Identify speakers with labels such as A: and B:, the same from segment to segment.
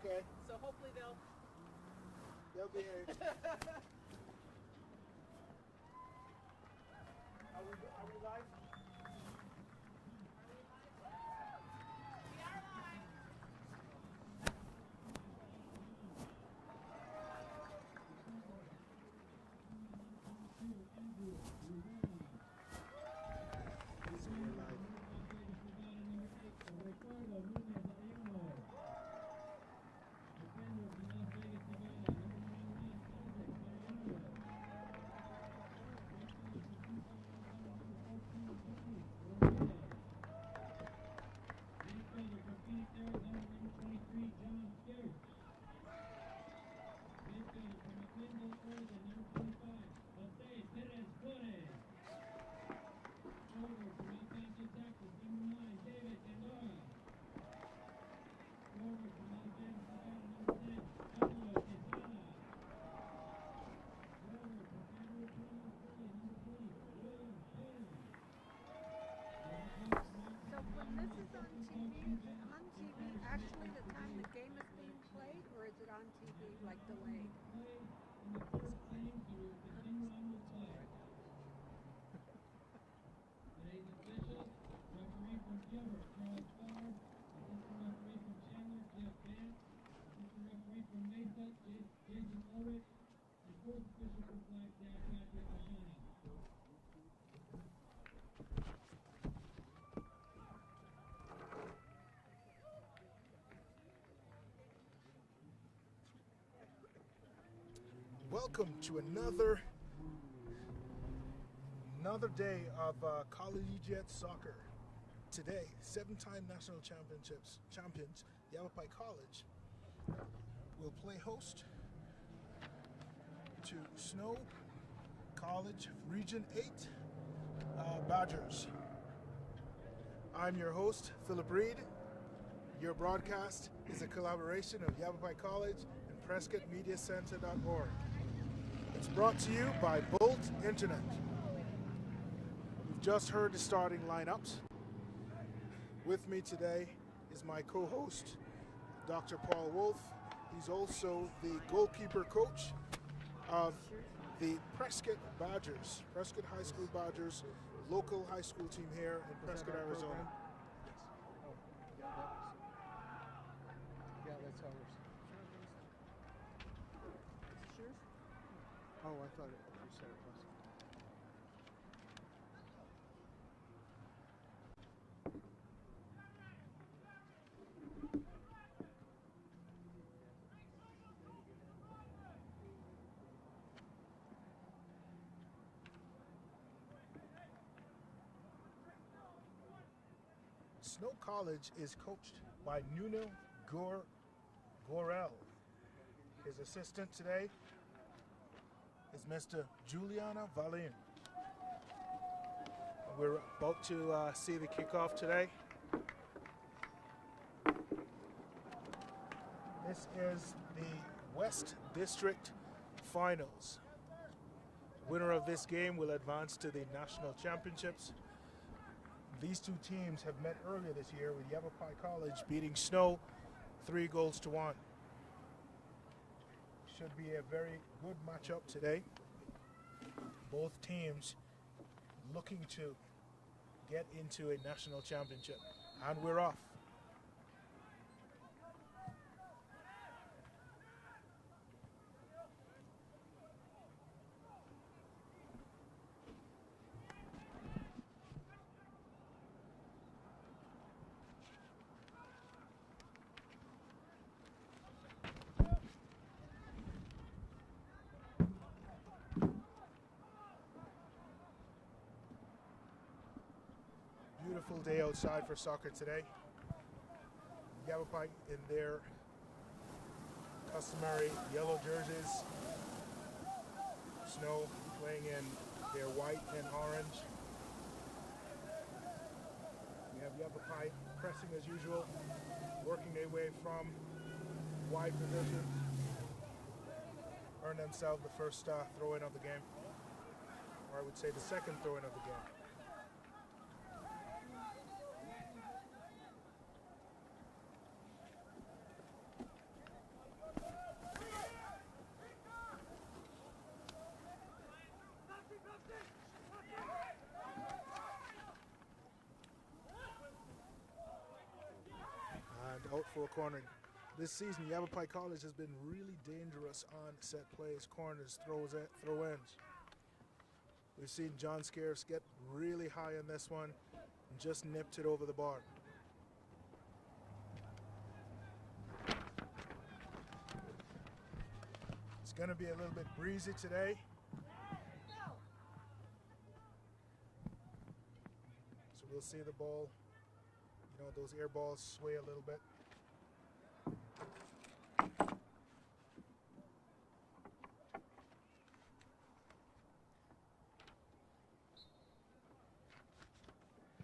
A: Okay.
B: So hopefully
A: They'll be here. Are we live?
C: So when this is on TV, is it on TV actually the time the game is being played, or is it on TV like delayed?
A: Welcome to another day of collegiate soccer. Today, 7-time national champions Yavapai College will play host to Snow College Region 8 Badgers. I'm your host, Philip Reed. Your broadcast is a collaboration of Yavapai College and PrescottMediaCenter.org. It's brought to you by Bolt Internet. We've just heard the starting lineups. With me today is my co-host, Dr. Paul Wolf. He's also the goalkeeper coach of the Prescott Badgers, Prescott High School Badgers, local high school team here in Prescott, Arizona.
D: Yeah, that's ours.
C: Sure.
D: Oh, I thought you said it was.
A: Snow College is coached by Nuno Gorel. His assistant today is Mr. Juliana Valin. We're about to see the kickoff today. This is the West District Finals. Winner of this game will advance to the national championships. These two teams have met earlier this year with Yavapai College beating Snow 3-1. Should be a very good matchup today. Both teams looking to get into a national championship. And we're off. Beautiful day outside for soccer today. Yavapai in their customary yellow jerseys. Snow playing in their white and orange. We have Yavapai pressing as usual, working their way from wide position. Earn themselves the first throw-in of the game. Or I would say the second throw-in of the game. corner. This season, Yavapai College has been really dangerous on set plays, corners, throw-ins. We've seen John Scarce get really high on this one and just nipped it over the bar. It's going to be a little bit breezy today. So we'll see the ball, those air balls sway a little bit.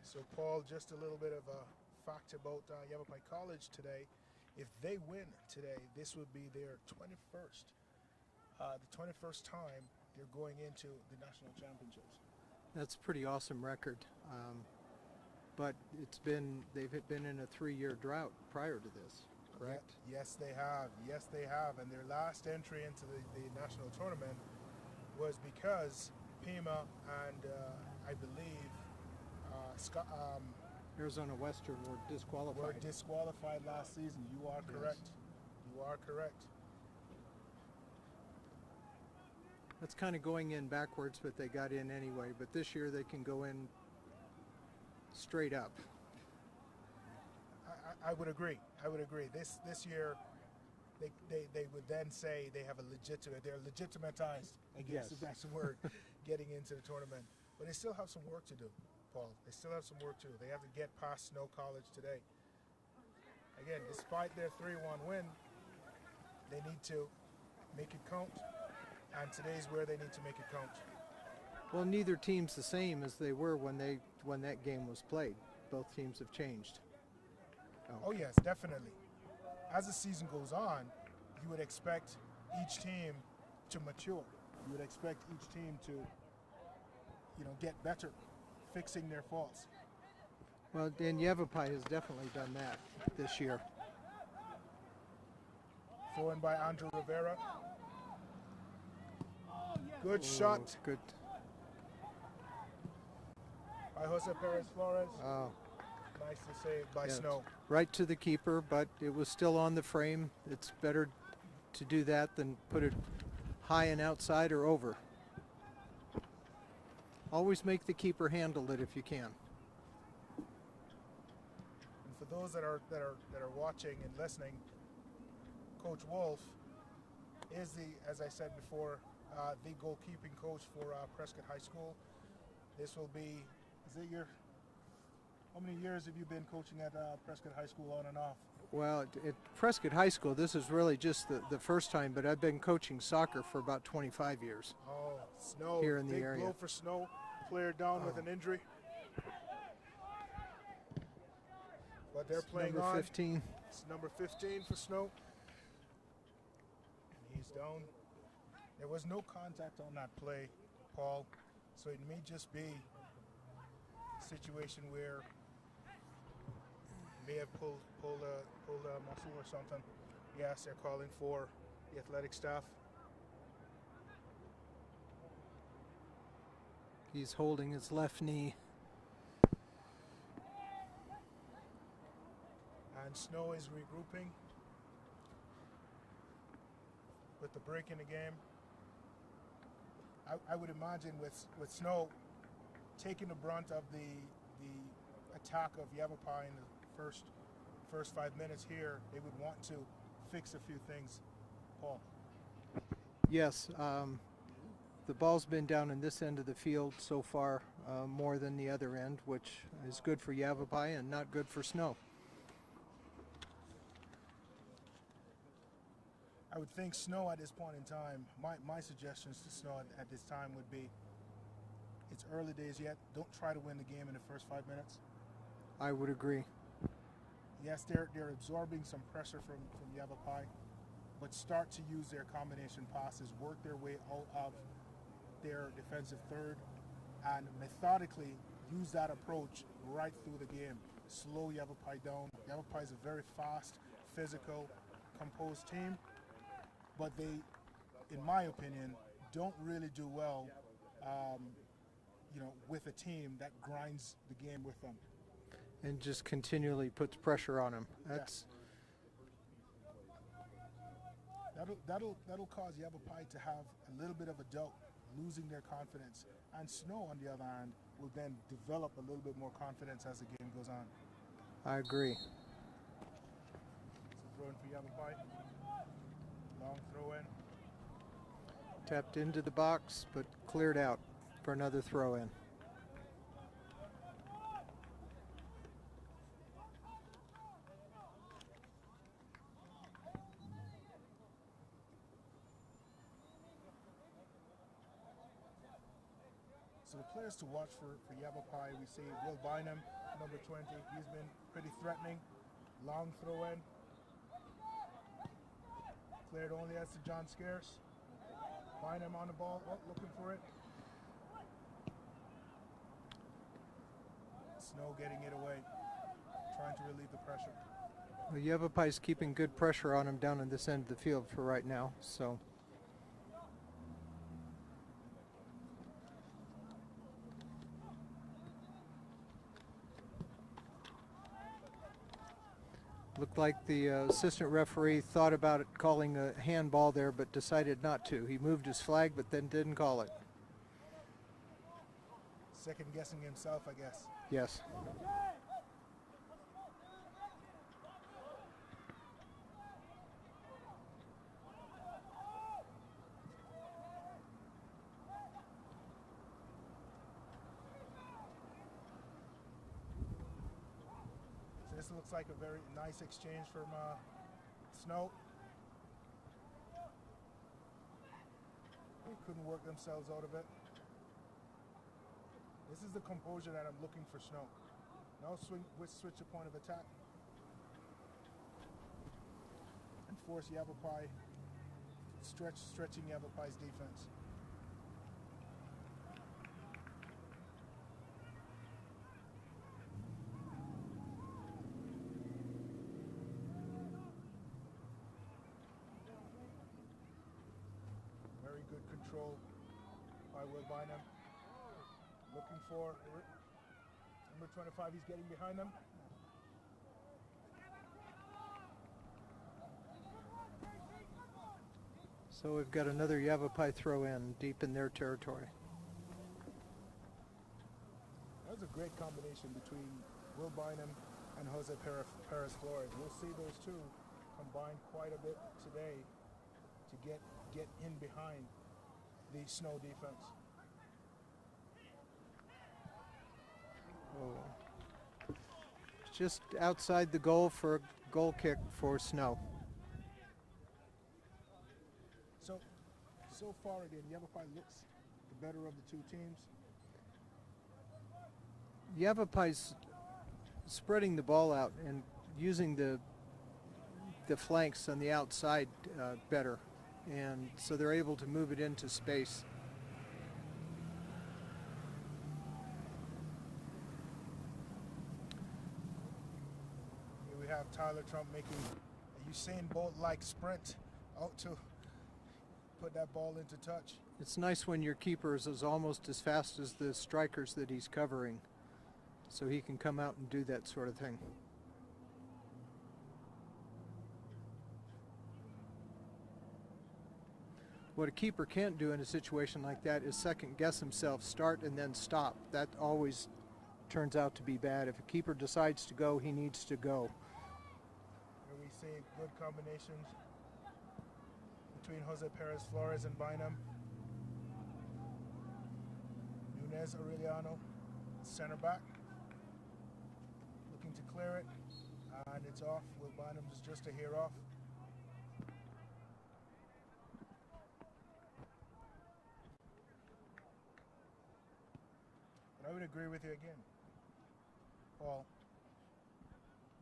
A: So Paul, just a little bit of a fact about Yavapai College today. If they win today, this would be their 21st, the 21st time they're going into the national championships.
D: That's a pretty awesome record. But they've been in a 3-year drought prior to this, correct?
A: Yes, they have. Yes, they have. And their last entry into the national tournament was because Pima and I believe
D: Arizona Western were disqualified.
A: Were disqualified last season. You are correct. Yes. You are correct.
D: That's kind of going in backwards, but they got in anyway. But this year they can go in straight up.
A: I would agree. I would agree. This year, they would then say they're legitimatized, I guess if that's the word, getting into the tournament. But they still have some work to do, Paul. They still have some work to do. They have to get past Snow College today. Again, despite their 3-1 win, they need to make it count. And today's where they need to make it count.
D: Well, neither team's the same as they were when that game was played. Both teams have changed.
A: Oh yes, definitely. As the season goes on, you would expect each team to mature. You would expect each team to, get better, fixing their faults.
D: Well, and Yavapai has definitely done that this year.
A: Thrown by Andrew Rivera. Good shot.
D: Good.
A: By Jose Perez Flores.
D: Oh.
A: Nice to save by Snow.
D: Right to the keeper, but it was still on the frame. It's better to do that than put it high and outside or over. Always make the keeper handle it if you can.
A: And for those that are watching and listening, Coach Wolf is as I said before, the goalkeeping coach for Prescott High School. This will be, how many years have you been coaching at Prescott High School on and off?
D: Well, at Prescott High School, this is really just the first time, but I've been coaching soccer for about 25 years.
A: Oh, Snow.
D: Here in the area.
A: Big blow for Snow. Player down with an injury. But they're playing
D: number
A: on.
D: 15.
A: It's number 15 for Snow. And he's down. There was no contact on that play, Paul. So it may just be a situation where he may have pulled a muscle or something. Yes, they're calling for the athletic staff.
D: He's holding his left knee.
A: And Snow is regrouping with the break in the game. I would imagine with Snow taking the brunt of the attack of Yavapai in the first 5 minutes here, they would want to fix a few things. Paul.
D: Yes, the ball's been down in this end of the field so far more than the other end, which is good for Yavapai and not good for Snow.
A: I would think Snow at this point in time, my suggestions to Snow at this time would be, it's early days yet, don't try to win the game in the first 5 minutes.
D: I would agree.
A: Yes, they're absorbing some pressure from Yavapai, but start to use their combination passes, work their way out of their defensive third, and methodically use that approach right through the game. Slow Yavapai down. Yavapai is a very fast, physical, composed team, but they, in my opinion, don't really do well, with a team that grinds the game with them.
D: And just continually puts pressure on him.
A: That'll cause Yavapai to have a little bit of a doubt, losing their confidence. And Snow, on the other hand, will then develop a little bit more confidence as the game goes on.
D: I agree.
A: So throw in for Yavapai. Long throw in.
D: Tapped into the box, but cleared out for another throw in.
A: So the players to watch for Yavapai, we see Will Bynum, number 20. He's been pretty threatening. Long throw in. Cleared only as to John Scarce. Bynum on the ball, looking for it. Snow getting it away, trying to relieve the pressure.
D: Well, Yavapai's keeping good pressure on him down in this end of the field for right now, so. Looked like the assistant referee thought about it calling a handball there, but decided not to. He moved his flag, but then didn't call it.
A: Second guessing himself, I guess.
D: Yes.
A: So this looks like a very nice exchange from Snow. They couldn't work themselves out of it. This is the composure that I'm looking for Snow. Now switch the point of attack. And force Yavapai, stretching Yavapai's defense. Very good control by Will Bynum. Looking for number 25, he's getting behind them.
D: So we've got another Yavapai throw in deep in their territory.
A: That was a great combination between Will Bynum and Jose Perez Flores. We'll see those two combine quite a bit today to get in behind the Snow defense.
D: Oh. Just outside the goal for a goal kick for Snow.
A: So far again, Yavapai looks the better of the two teams.
D: Yavapai's spreading the ball out and using the flanks on the outside better, and so they're able to move it into space.
A: Here we have Tyler Trump making a Usain Bolt-like sprint out to put that ball into touch.
D: It's nice when your keeper is almost as fast as the strikers that he's covering, so he can come out and do that sort of thing. What a keeper can't do in a situation like that is second guess himself, start and then stop. That always turns out to be bad. If a keeper decides to go, he needs to go.
A: Here we see good combinations between Jose Perez Flores and Bynum. Nunez Aureliano, center back, looking to clear it, and it's off. Will Bynum is just a hair off. But I would agree with you again, Paul.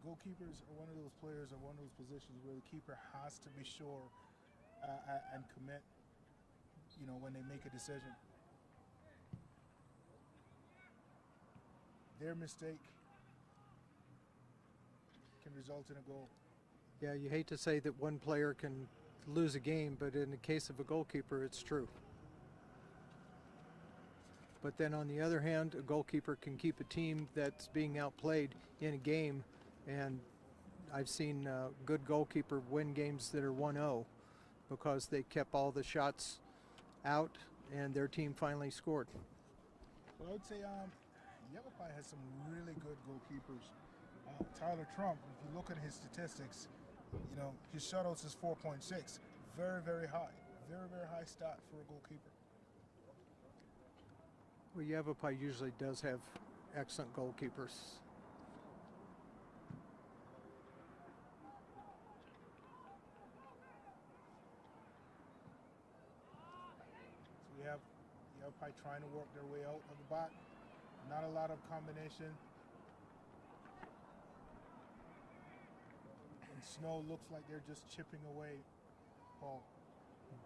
A: Goalkeepers are one of those players or one of those positions where the keeper has to be sure and commit, when they make a decision. Their mistake can result in a goal.
D: Yeah, you hate to say that one player can lose a game, but in the case of a goalkeeper, it's true. But then on the other hand, a goalkeeper can keep a team that's being outplayed in a game, and I've seen a good goalkeeper win games that are 1-0. because they kept all the shots out and their team finally scored.
A: Well, I would say Yavapai has some really good goalkeepers. Tyler Trump, if you look at his statistics, you know, his shutouts is 4.6. Very, very high. Very, very high stat for a goalkeeper.
D: Well, Yavapai usually does have excellent goalkeepers.
A: So we have Yavapai trying to work their way out of the back. Not a lot of combination. And Snow looks like they're just chipping away, Paul.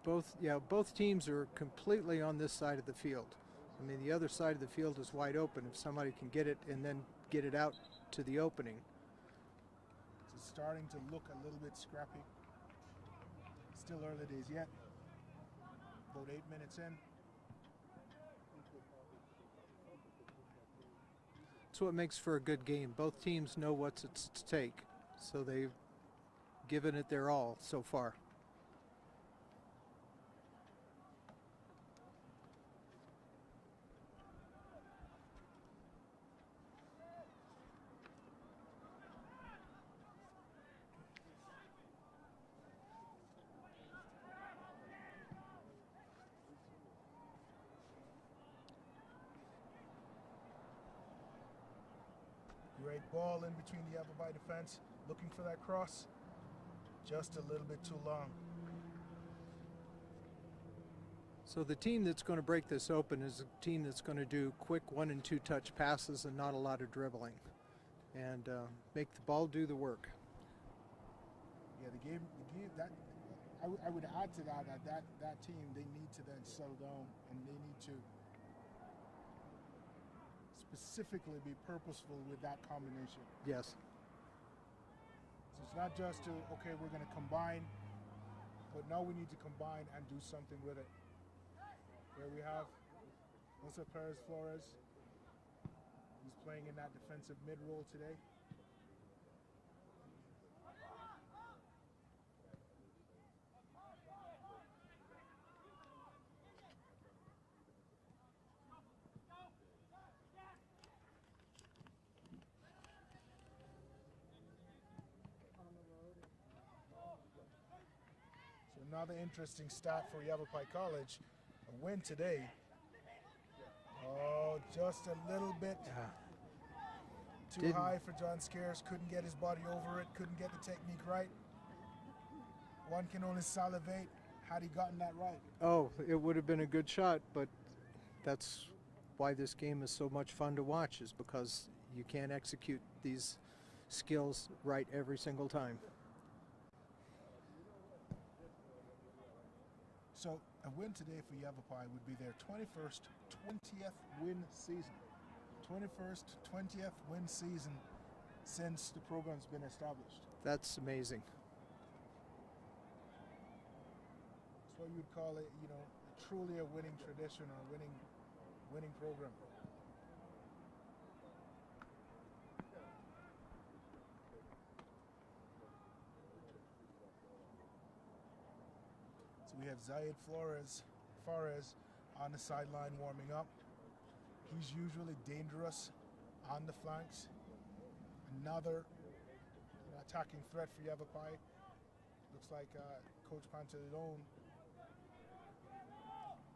D: Both teams are completely on this side of the field. I mean, the other side of the field is wide open if somebody can get it and then get it out to the opening.
A: It's starting to look a little bit scrappy. Still early days yet. About 8 minutes in.
D: That's what makes for a good game. Both teams know what's at stake, so they've given it their all so far.
A: Great ball in between the Yavapai defense, looking for that cross. Just a little bit too long.
D: So the team that's going to break this open is a team that's going to do quick 1- and 2-touch passes and not a lot of dribbling, and make the ball do the work.
A: Yeah, the game that I would add to that team, they need to then settle down and they need to specifically be purposeful with that combination.
D: Yes.
A: So it's not just to, okay, we're going to combine, but now we need to combine and do something with it. Here we have Jose Perez Flores. He's playing in that defensive mid role today. Another interesting stat for Yavapai College, a win today. Oh, just a little bit too high for John Scares. Couldn't get his body over it, couldn't get the technique right. One can only salivate had he gotten that right.
D: Oh, it would have been a good shot, but that's why this game is so much fun to watch, is because you can't execute these skills right every single time.
A: So a win today for Yavapai would be their 21st, 20th win season. 21st, 20th win season since the program's been established.
D: That's amazing.
A: That's what you'd call it, you know, truly a winning tradition or winning program. We have Zayed Fares on the sideline warming up. He's usually dangerous on the flanks. Another attacking threat for Yavapai. Looks like Coach Pantalone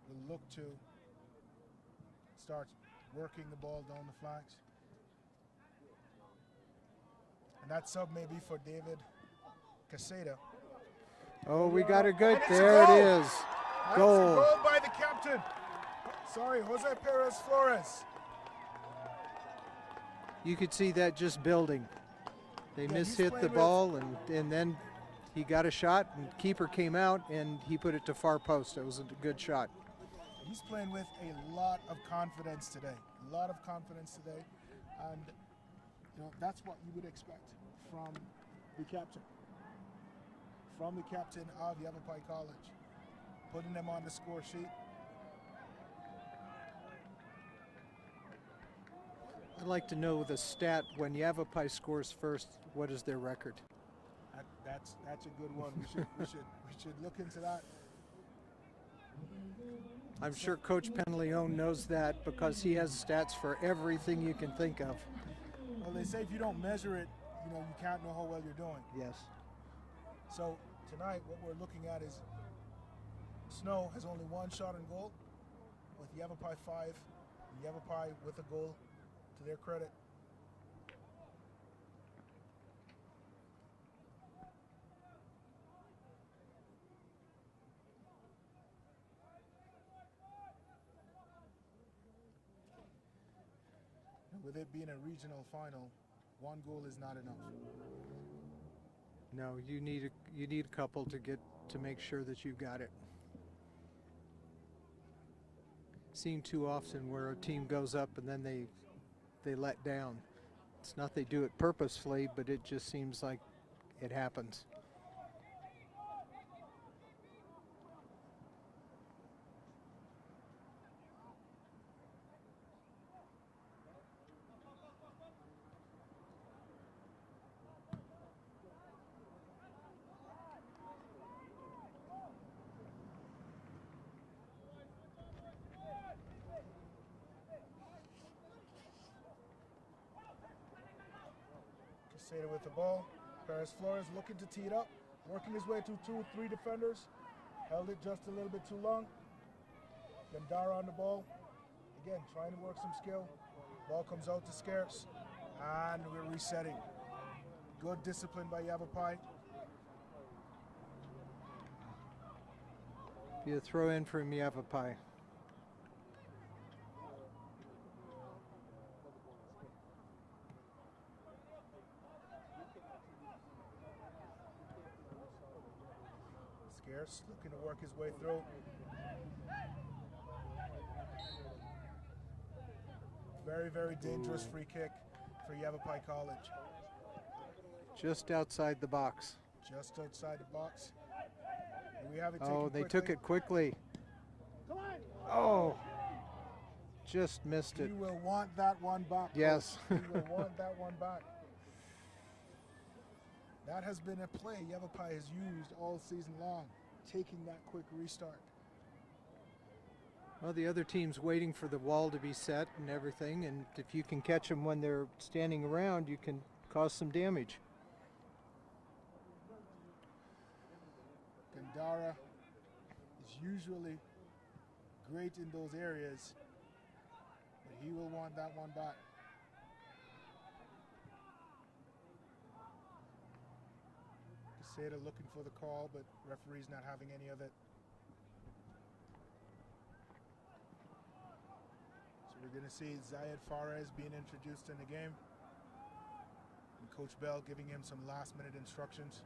A: will look to start working the ball down the flanks. And that sub may be for David Caseda.
D: Oh, we got a good,
A: it's
D: there
A: a goal.
D: It is.
A: That's
D: Goal.
A: a goal by the captain. Sorry, Jose Perez Flores.
D: You could see that just building. They
A: Yeah,
D: mishit the ball, and then he got a shot, and keeper came out, and he put it to far post. It was a good shot.
A: He's playing with a lot of confidence today. A lot of confidence today. And, you know, that's what you would expect from the captain. From the captain of Yavapai College. Putting them on the score sheet.
D: I'd like to know the stat when Yavapai scores first. What is their record?
A: That's a good one. We should look into that.
D: I'm sure Coach Penleone knows that because he has stats for everything you can think of.
A: Well, they say if you don't measure it, you can't know how well you're doing.
D: Yes.
A: So tonight, what we're looking at is Snow has only one shot on goal, with Yavapai 5. Yavapai with a goal, to their credit. And with it being a regional final, one goal is not enough.
D: No, you need a couple to make sure that you got it. Seen too often where a team goes up and then they let down. It's not they do it purposefully, but it just seems like it happens.
A: Caseta with the ball. Perez Flores looking to tee it up, working his way through 2-3 defenders. Held it just a little bit too long. Gandara on the ball. Again, trying to work some skill. Ball comes out to Scarce. And we're resetting. Good discipline by Yavapai.
D: Be a throw in from Yavapai.
A: Scarce looking to work his way through. Very, very dangerous free kick for Yavapai College.
D: Just outside the box.
A: Just outside the box. And we have it
D: Oh,
A: taken
D: they
A: quickly.
D: took it quickly.
A: Come on.
D: Oh, just missed it.
A: He will want that one back.
D: Yes.
A: He will want that one back. That has been a play Yavapai has used all season long, taking that quick restart.
D: Well, the other team's waiting for the wall to be set and everything, and if you can catch them when they're standing around, you can cause some damage.
A: Gandara is usually great in those areas, but he will want that one back. Caseta looking for the call, but referee's not having any of it. So we're going to see Zayed Fares being introduced in the game, and Coach Bell giving him some last-minute instructions.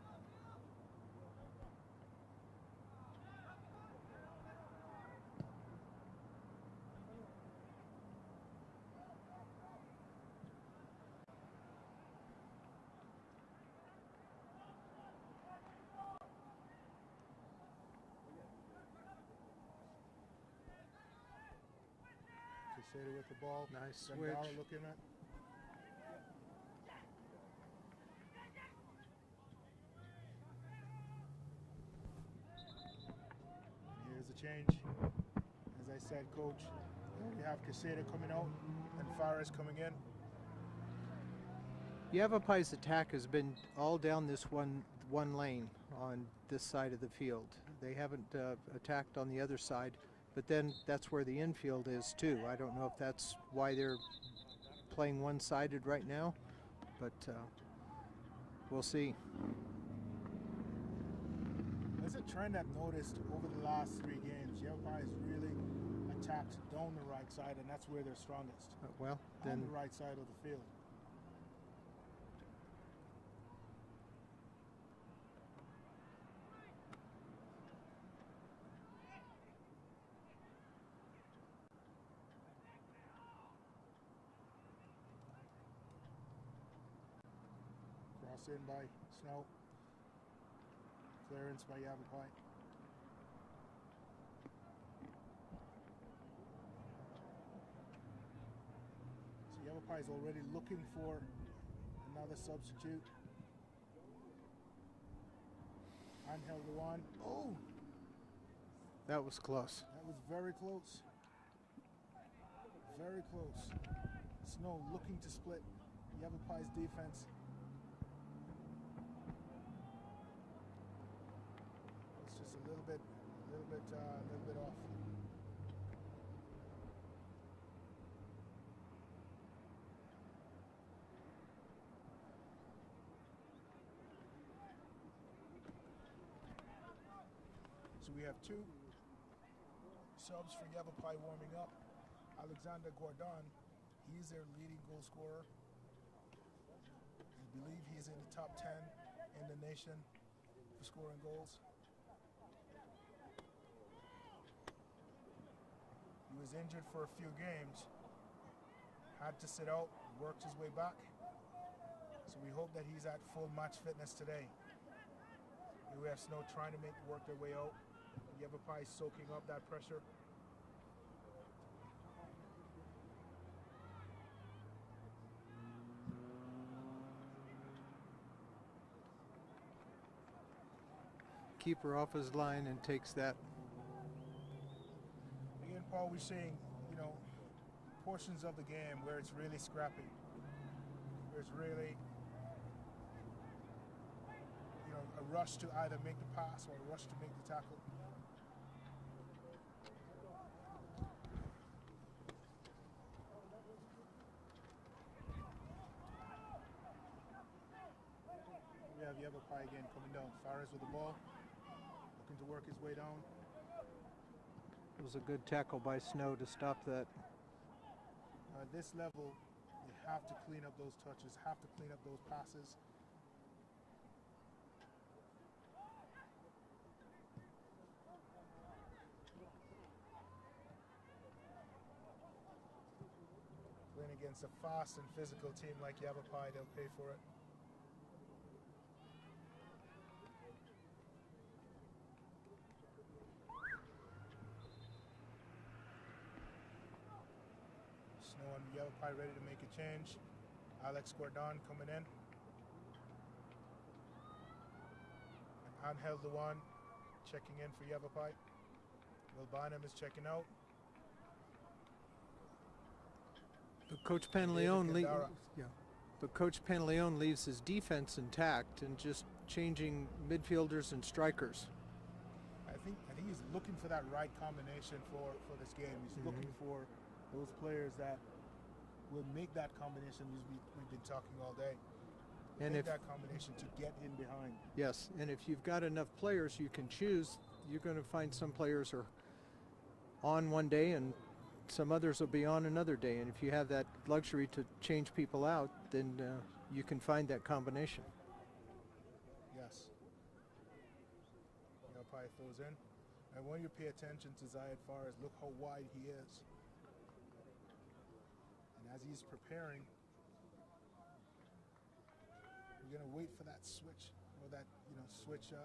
A: Caseta with the ball.
D: Nice
A: Gandara
D: switch.
A: looking at. And here's the change. As I said, Coach, we have Caseta coming out and Fares coming in.
D: Yavapai's attack has been all down this one lane on this side of the field. They haven't attacked on the other side, but then that's where the infield is too. I don't know if that's why they're playing one-sided right now, but we'll see.
A: There's a trend I've noticed over the last 3 games. Yavapai has really attacked down the right side, and that's where they're strongest.
D: Well,
A: On
D: then
A: the right side of the field. Cross in by Snow. Clearance by Yavapai. So Yavapai is already looking for another substitute. Angel Luan. Oh,
D: That was close.
A: that was very close. Very close. Snow looking to split Yavapai's defense. It's just a little bit off. So we have two subs for Yavapai warming up. Alexander Gordon, he's their leading goal scorer. I believe he's in the top 10 in the nation for scoring goals. He was injured for a few games, had to sit out, worked his way back. So we hope that he's at full match fitness today. Here we have Snow trying to work their way out. Yavapai soaking up that pressure.
D: Keeper off his line and takes that.
A: Again, Paul, we're seeing, portions of the game where it's really scrappy. Where it's really, a rush to either make the pass or a rush to make the tackle. We have Yavapai again coming down. Fares with the ball, looking to work his way down.
D: It was a good tackle by Snow to stop that.
A: At this level, you have to clean up those touches, have to clean up those passes. Playing against a fast and physical team like Yavapai, they'll pay for it. Snow and Yavapai ready to make a change. Alex Gordon coming in. And Angel Luan checking in for Yavapai. Will Bynum is checking out.
D: But Coach Panleon leaves his defense intact and just changing midfielders and strikers.
A: I think he's looking for that right combination for this game. He's looking for those players that will make that combination we've been talking all day.
D: And
A: make
D: if
A: that combination to get in behind.
D: Yes, and if you've got enough players you can choose, you're going to find some players are on one day and some others will be on another day. And if you have that luxury to change people out, then you can find that combination.
A: Yes. Yavapai throws in. And when you pay attention to Zayed Fares, look how wide he is. And as he's preparing, we're going to wait for that switch, or that switching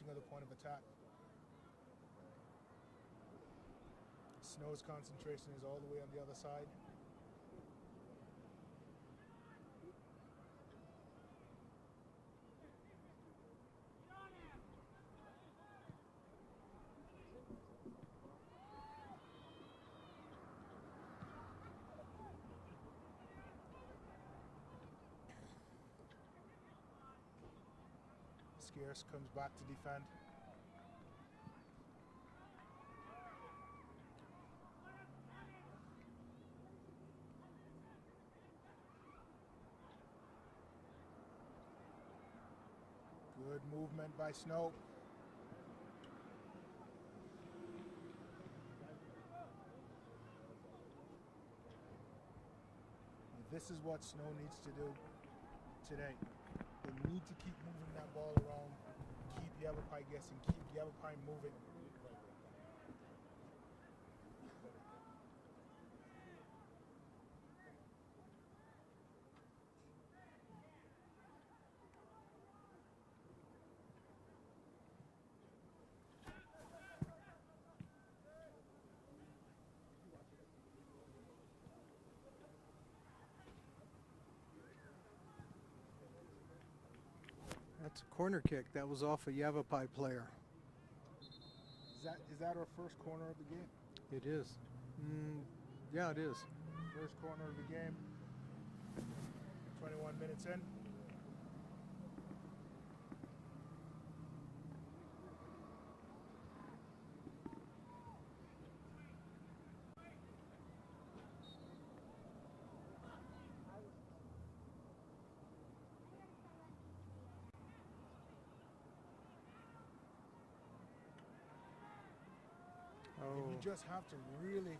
A: of the point of attack. Snow's concentration is all the way on the other side. Scarce comes back to defend. Good movement by Snow. And this is what Snow needs to do today. They need to keep moving that ball around, keep Yavapai guessing, keep Yavapai moving.
D: It's a corner kick. That was off a Yavapai player.
A: Is that our first corner of the game?
D: It is. Yeah, it is.
A: First corner of the game. 21 minutes in.
D: Oh,
A: You just have to really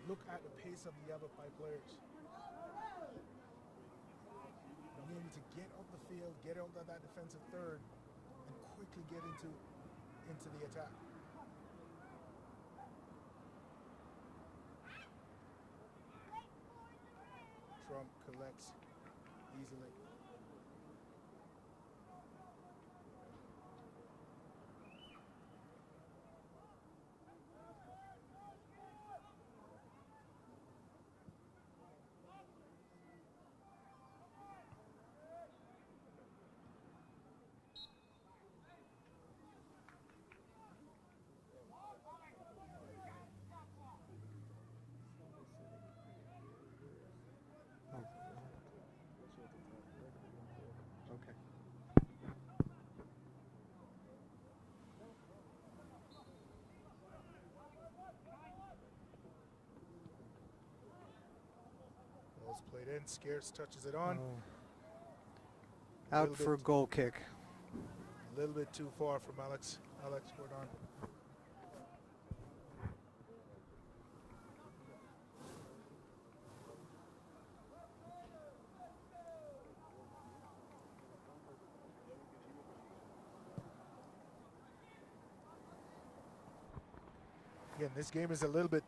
A: look at the pace of the Yavapai players. You need to get up the field, get out of that defensive third, and quickly get into the attack. Trump collects easily.
D: okay.
A: Ball's played in. Scarce touches it on.
D: Oh. Out
A: Little
D: for a
A: bit.
D: goal kick.
A: A little bit too far from Alex Gordon. Again, this game is a little bit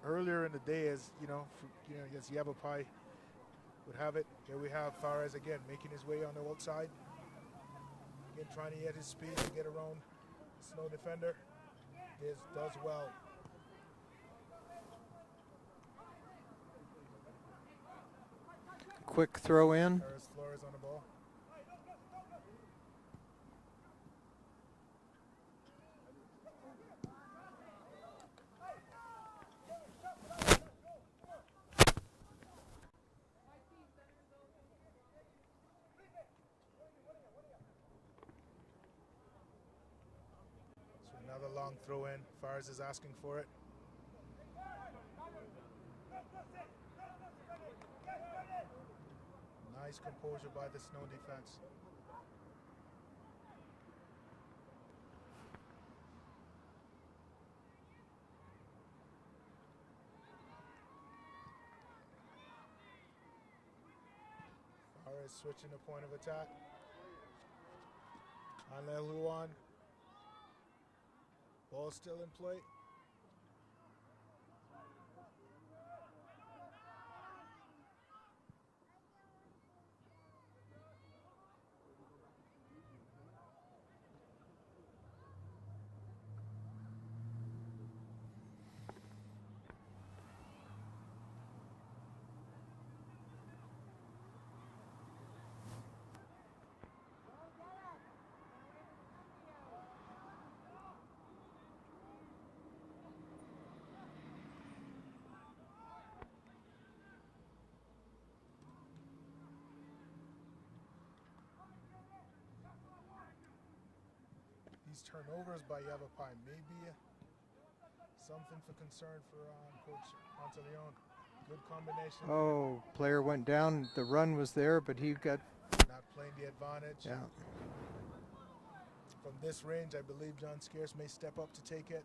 A: earlier in the day, as as Yavapai would have it. Here we have Fares again making his way on the outside. Again, trying to get his speed to get around the Snow defender. Does well.
D: Quick throw in.
A: Fares Flores on the ball. So another long throw in. Fares is asking for it. Nice composure by the Snow defense. Fares switching the point of attack. Anel Luan. Ball still in play. These turnovers by Yavapai may be something for concern for Coach Pantaleon. Good combination.
D: Oh, player went down. The run was there, but he got.
A: Not playing the advantage.
D: Yeah.
A: From this range, I believe John Scarce may step up to take it.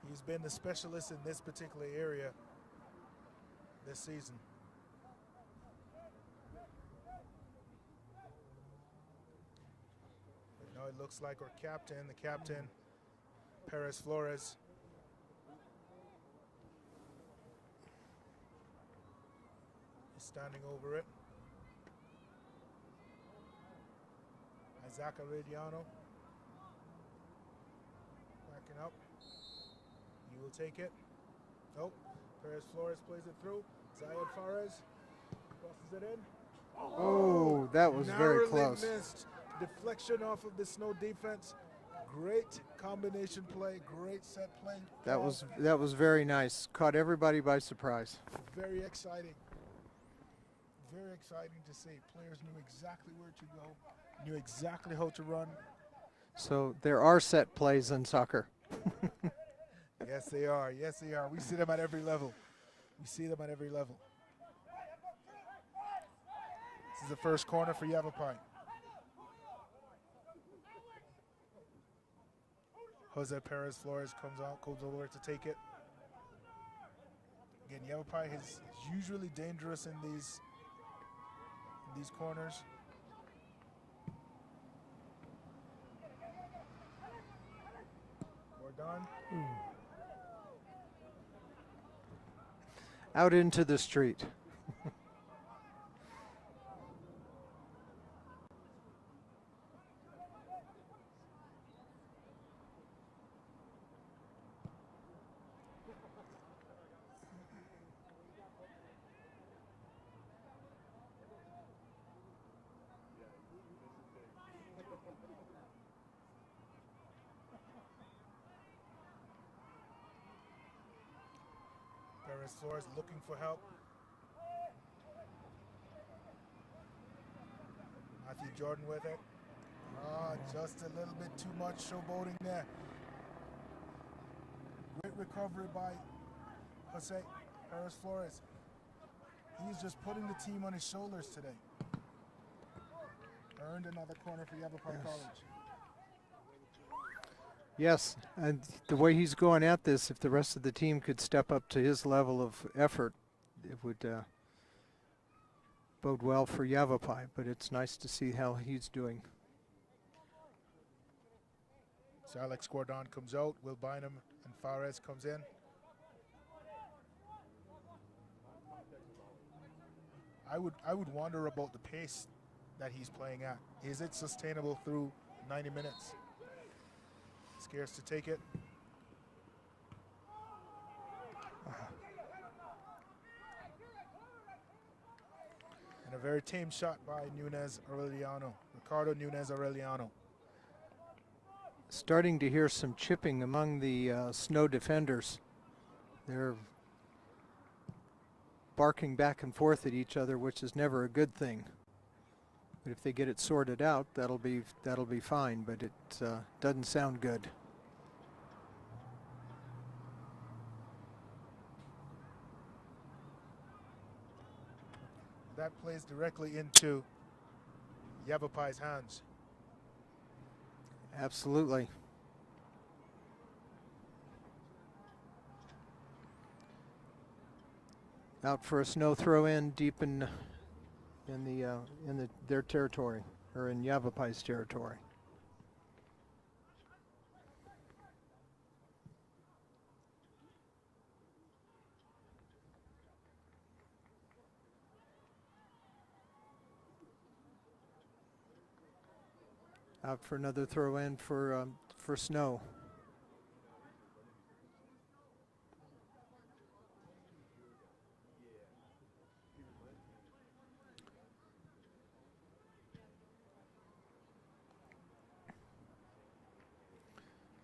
A: He's been the specialist in this particular area this season. But now it looks like our captain, the captain, Perez Flores. Is standing over it. Isaac Arellano backing up. He will take it. Nope. Perez Flores plays it through. Zayed Fares crosses it in.
D: Oh, that was very
A: Narrowly
D: close.
A: missed. Deflection off of the Snow defense. Great combination play. Great set play.
D: That was very nice. Caught everybody by surprise.
A: Very exciting. Very exciting to see. Players knew exactly where to go, knew exactly how to run.
D: So there are set plays in soccer.
A: Yes, they are. Yes, they are. We see them at every level. We see them at every level. This is the first corner for Yavapai. Jose Perez Flores comes over to take it. Again, Yavapai is usually dangerous in these corners. Gordon.
D: Out into the street.
A: Perez Flores looking for help. Matthew Jordan with it. Just a little bit too much showboating there. Great recovery by Jose Perez Flores. He's just putting the team on his shoulders today. Earned another corner for Yavapai College.
D: Yes, and the way he's going at this, if the rest of the team could step up to his level of effort, it would bode well for Yavapai, but it's nice to see how he's doing.
A: So Alex Gordon comes out, Will Bynum and Fares comes in. I would wonder about the pace that he's playing at. Is it sustainable through 90 minutes? Scarce to take it. And a very tame shot by Ricardo Nunez Aureliano.
D: Starting to hear some chipping among the Snow defenders. They're barking back and forth at each other, which is never a good thing. But if they get it sorted out, that'll be fine. But it doesn't sound good.
A: That plays directly into Yavapai's hands.
D: Absolutely. Out for a Snow throw in deep in their territory, or in Yavapai's territory. Out for another throw in for Snow.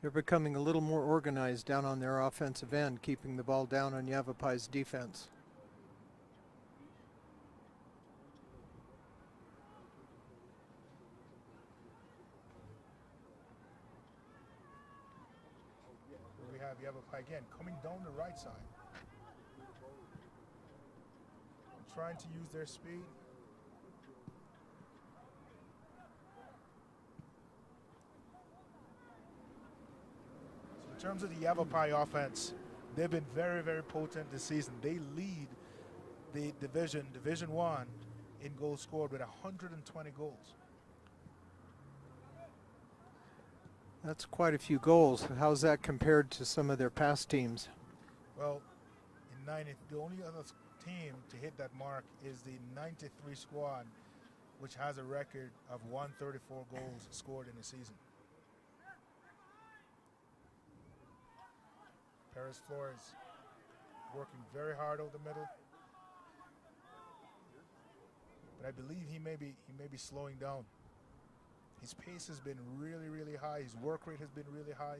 D: They're becoming a little more organized down on their offensive end, keeping the ball down on Yavapai's defense.
A: We have Yavapai again coming down the right side. Trying to use their speed. In terms of the Yavapai offense, they've been very, very potent this season. They lead the Division 1 in goals scored with 120 goals.
D: That's quite a few goals. How's that compared to some of their past teams?
A: Well, the only other team to hit that mark is the 93 squad, which has a record of 134 goals scored in a season. Paris Flores working very hard over the middle. But I believe he may be slowing down. His pace has been really, really high. His work rate has been really high.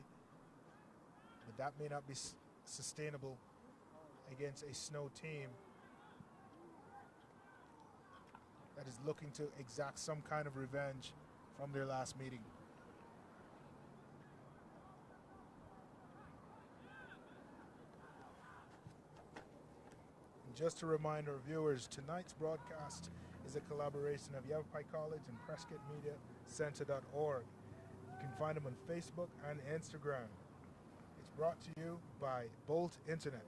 A: But that may not be sustainable against a snow team that is looking to exact some kind of revenge from their last meeting. And just to remind our viewers, tonight's broadcast is a collaboration of Yavapai College and PrescottMediaCenter.org. You can find them on Facebook and Instagram. It's brought to you by Bolt Internet.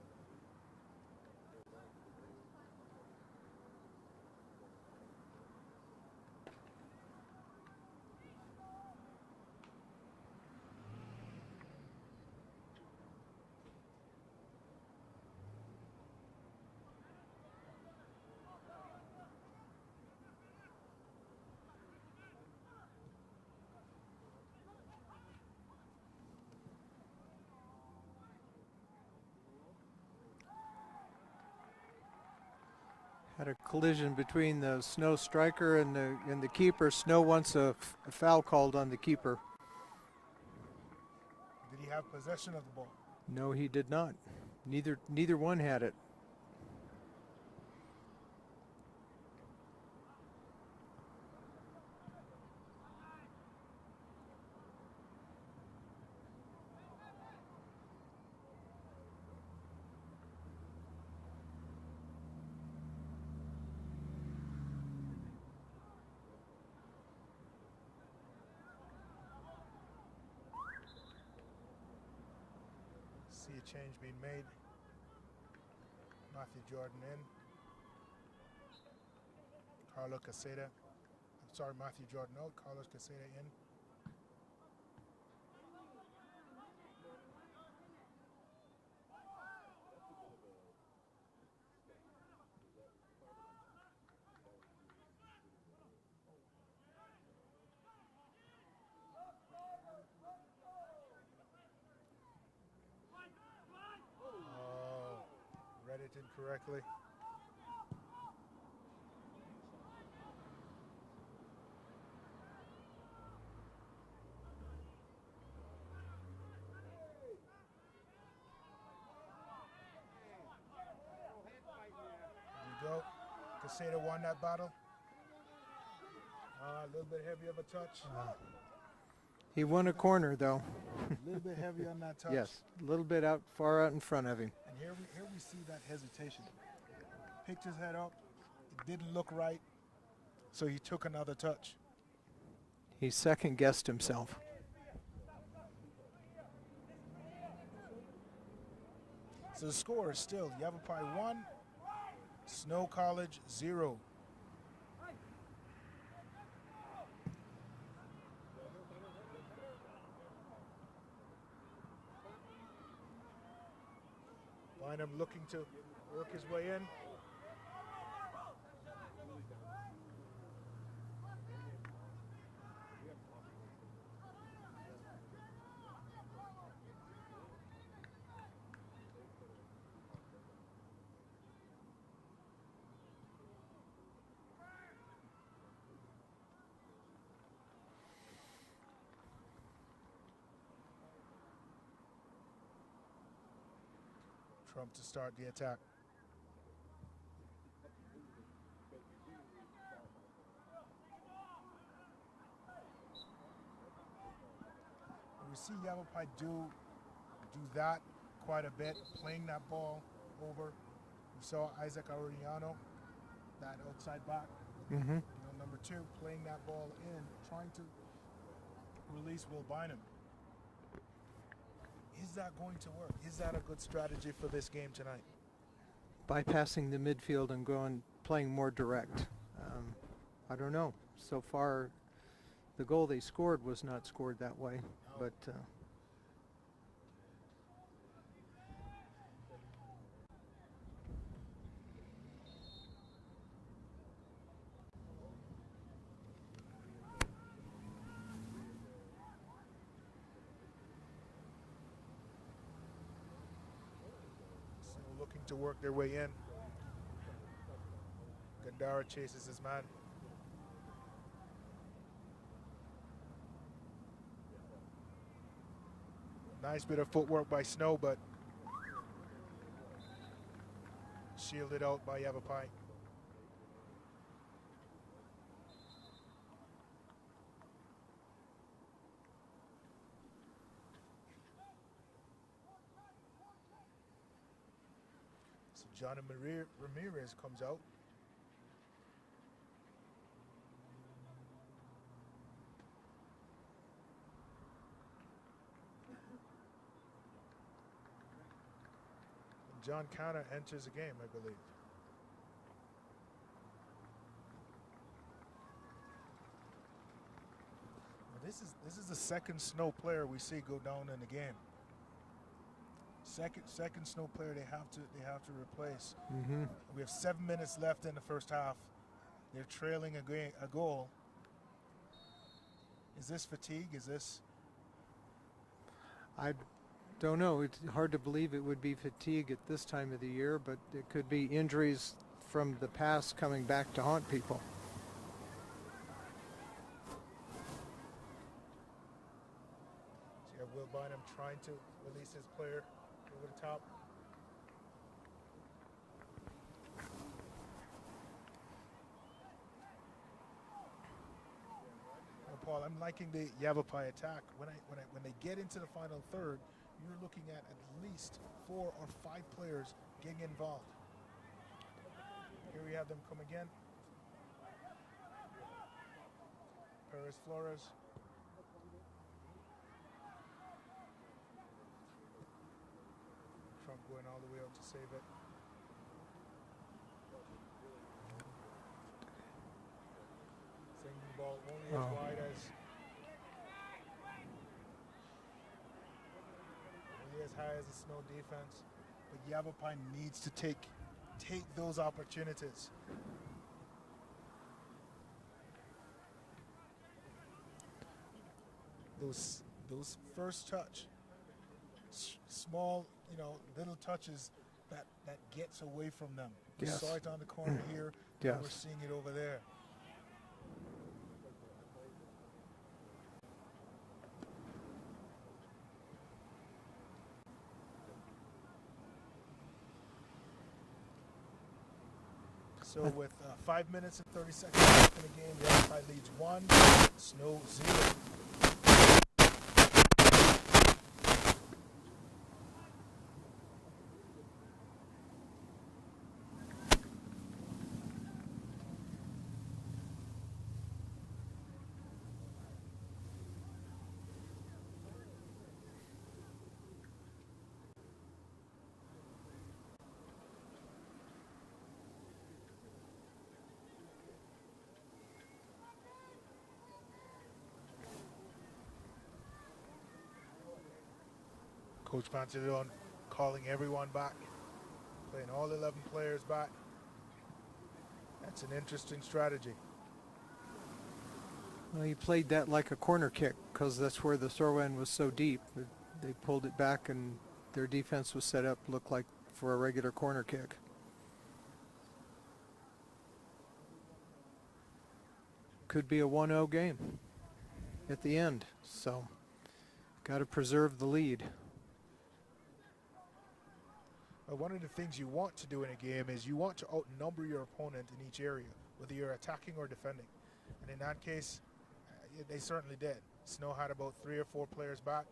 D: Had a collision between the Snow striker and the keeper. Snow wants a foul called on the keeper.
A: Did he have possession of the ball?
D: No, he did not. Neither one had it.
A: See a change being made. Matthew Jordan in. Carlos Caseta. I'm sorry, Matthew Jordan out. Carlos Caseta in. Read it incorrectly. There you go. Caseta won that battle. A little bit heavy of a touch.
D: He won a corner, though.
A: A little bit heavy on that touch.
D: Yes, a little bit far out in front of him.
A: And here we see that hesitation. Picked his head up. It didn't look right, so he took another touch.
D: He second-guessed himself.
A: So the score is still Yavapai 1, Snow College 0. Bynum looking to work his way in. Trump to start the attack. We see Yavapai do that quite a bit, playing that ball over. We saw Isaac Arellano, that outside back, number 2, playing that ball in, trying to release Will Bynum. Is that going to work? Is that a good strategy for this game tonight?
D: Bypassing the midfield and playing more direct. I don't know. So far, the goal they scored was not scored that way. No. But
A: to work their way in. Gandara chases his man. Nice bit of footwork by Snow, but shielded out by Yavapai. So Johnny Ramirez comes out. John Connor enters the game, I believe. Now this is the second Snow player we see go down in the game. Second Snow player they have to replace.
D: Mm-hmm.
A: We have 7 minutes left in the first half. They're trailing a goal. Is this fatigue? Is this?
D: I don't know. It's hard to believe it would be fatigue at this time of the year, but it could be injuries from the past coming back to haunt people.
A: So you have Will Bynum trying to release his player over the top. Now, Paul, I'm liking the Yavapai attack. When they get into the final third, you're looking at least 4 or 5 players getting involved. Here we have them come again. Perez Flores. Trump going all the way out to save it. Sending the ball only as wide as high as the Snow defense, but Yavapai needs to take those opportunities. Those first touch, small, little touches that gets away from them. We
D: Yes.
A: saw it on the corner here.
D: Yes.
A: And we're seeing it over there. So with 5 minutes and 30 seconds left in the game, Yavapai leads 1, Snow 0. Coach Pantaleon calling everyone back, playing all 11 players back. That's an interesting strategy.
D: Well, he played that like a corner kick because that's where the throw-in was so deep. They pulled it back and their defense was set up, looked like for a regular corner kick. Could be a 1-0 game at the end, so got to preserve the lead.
A: One of the things you want to do in a game is you want to outnumber your opponent in each area, whether you're attacking or defending. And in that case, they certainly did. Snow had about 3 or 4 players back.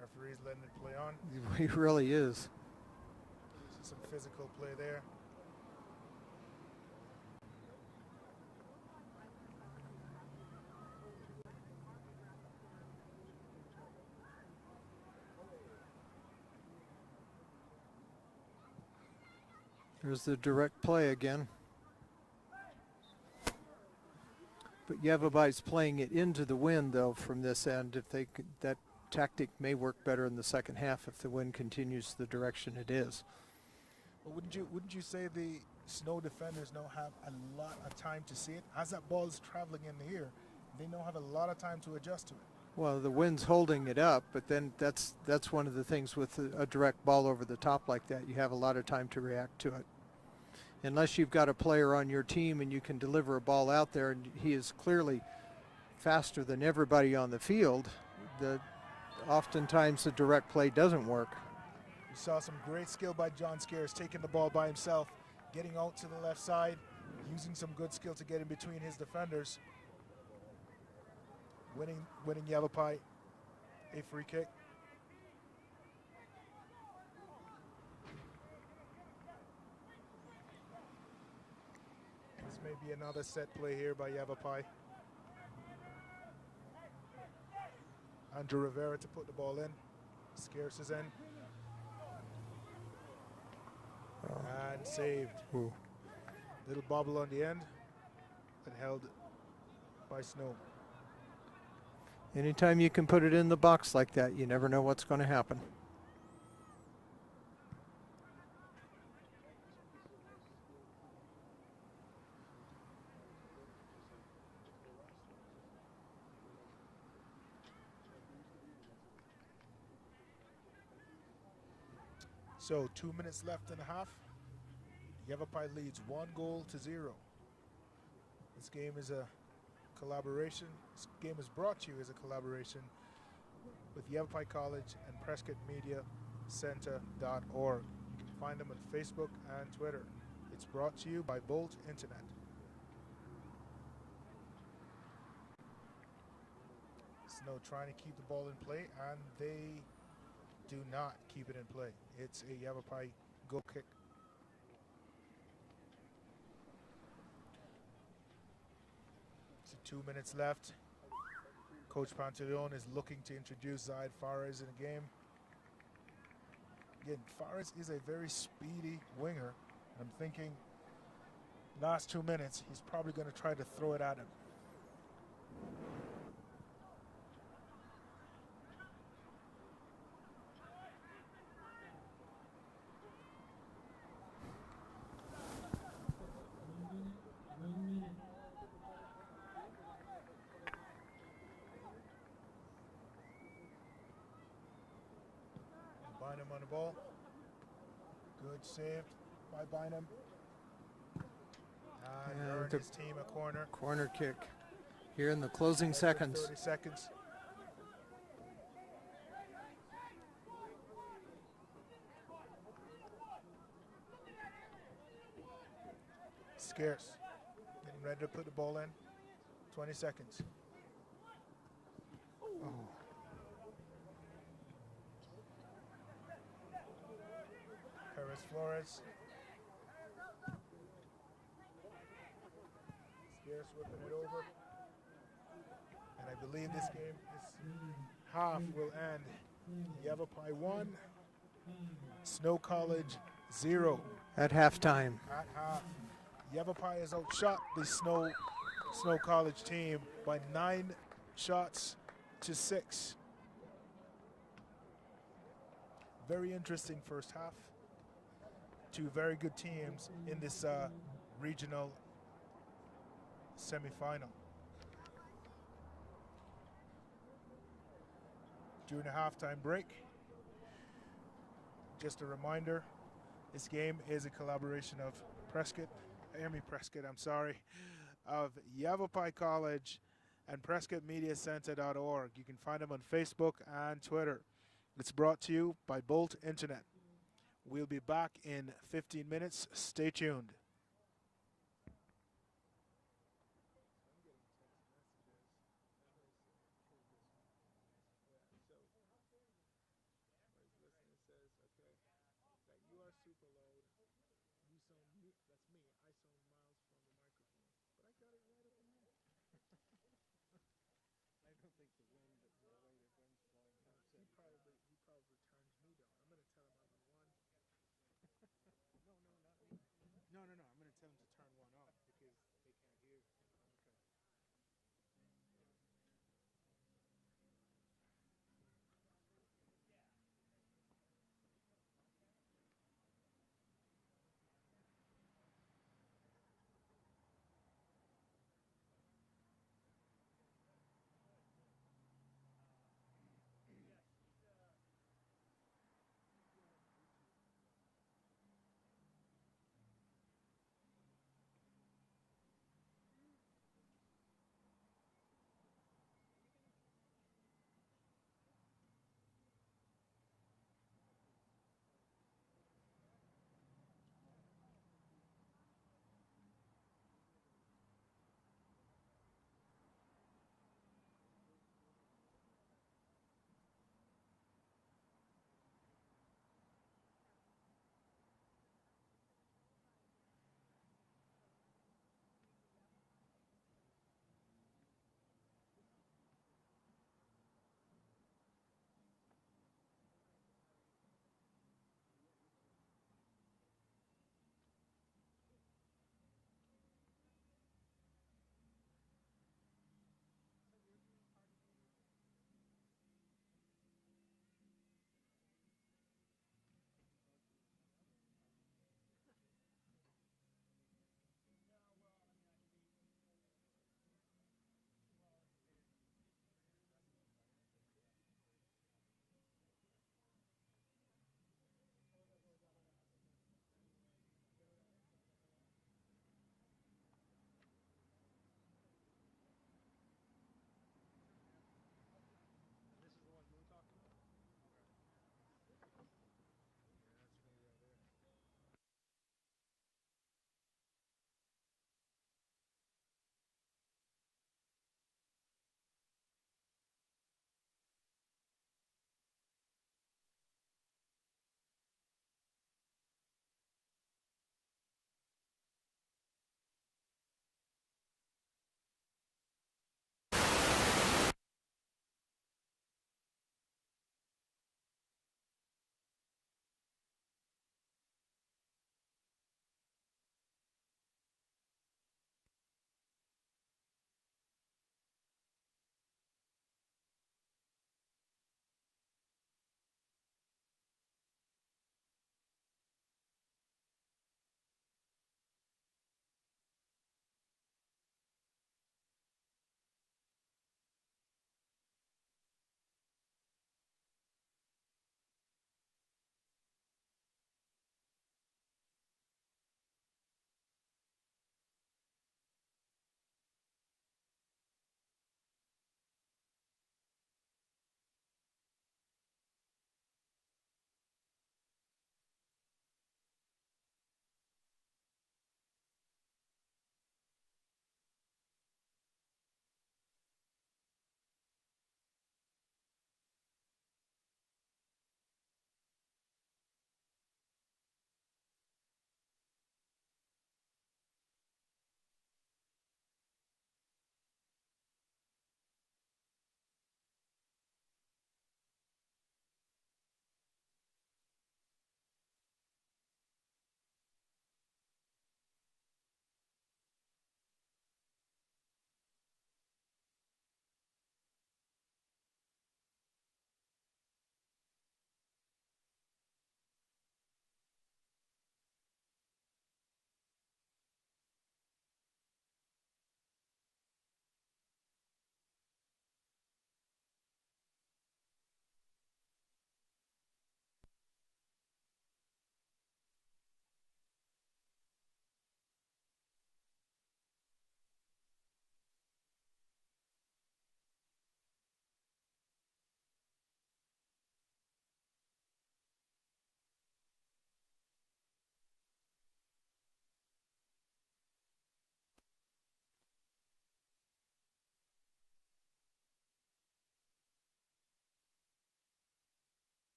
A: Referee's letting it play on.
D: He really is.
A: Some physical play there.
D: There's the direct play again. But Yavapai's playing it into the wind, though, from this end. If they could, that tactic may work better in the second half if the wind continues the direction it is.
A: But wouldn't you say the Snow defenders now have a lot of time to see it? As that ball is traveling in the air, they now have a lot of time to adjust to it.
D: Well, the wind's holding it up, but then that's one of the things with a direct ball over the top like that. You have a lot of time to react to it. Unless you've got a player on your team and you can deliver a ball out there, and he is clearly faster than everybody on the field, oftentimes the direct play doesn't work.
A: We saw some great skill by John Scares, taking the ball by himself, getting out to the left side, using some good skill to get in between his defenders. Winning Yavapai a free kick. This may be another set play here by Yavapai. Andrew Rivera to put the ball in. Scarce is in. And saved.
D: Ooh.
A: Little bobble on the end, but held by Snow.
D: Anytime you can put it in the box like that, you never know what's going to happen.
A: So 2 minutes left in the half. Yavapai leads 1-0. This game is a collaboration. This game is brought to you as a collaboration with Yavapai College and PrescottMediaCenter.org. You can find them on Facebook and Twitter. It's brought to you by Bolt Internet. Snow trying to keep the ball in play, and they do not keep it in play. It's a Yavapai goal kick. So 2 minutes left. Coach Pantaleon is looking to introduce Zaid Fares in the game. Again, Fares is a very speedy winger. I'm thinking last 2 minutes, he's probably going to try to throw it at him. Bynum on the ball. Good saved by Bynum. And earned his team a corner.
D: Corner kick here in the closing seconds.
A: 30 seconds. Scarce. Getting ready to put the ball in. 20 seconds.
D: Oh.
A: Perez Flores. Scarce whipping it over. And I believe this half will end Yavapai 1, Snow College 0.
D: At halftime.
A: At half, Yavapai has outshot the Snow College team by 9 shots to 6. Very interesting first half. Two very good teams in this regional semifinal. During the halftime break, just a reminder, this game is a collaboration of of Yavapai College and PrescottMediaCenter.org. You can find them on Facebook and Twitter. It's brought to you by Bolt Internet. We'll be back in 15 minutes. Stay tuned. No, I'm going to tell him to turn one off because they can't hear.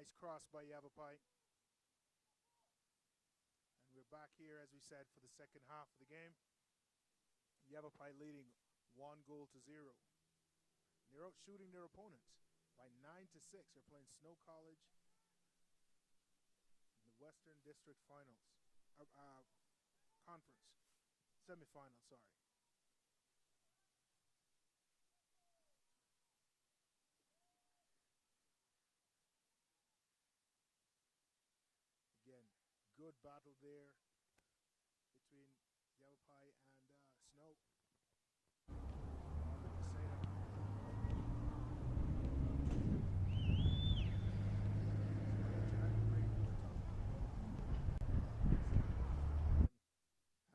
A: Nice cross by Yavapai. And we're back here, as we said, for the second half of the game. Yavapai leading 1-0. They're out shooting their opponents by 9-6. They're playing Snow College in the Western District Finals, Conference, semifinal, sorry. Again, good battle there between Yavapai and Snow.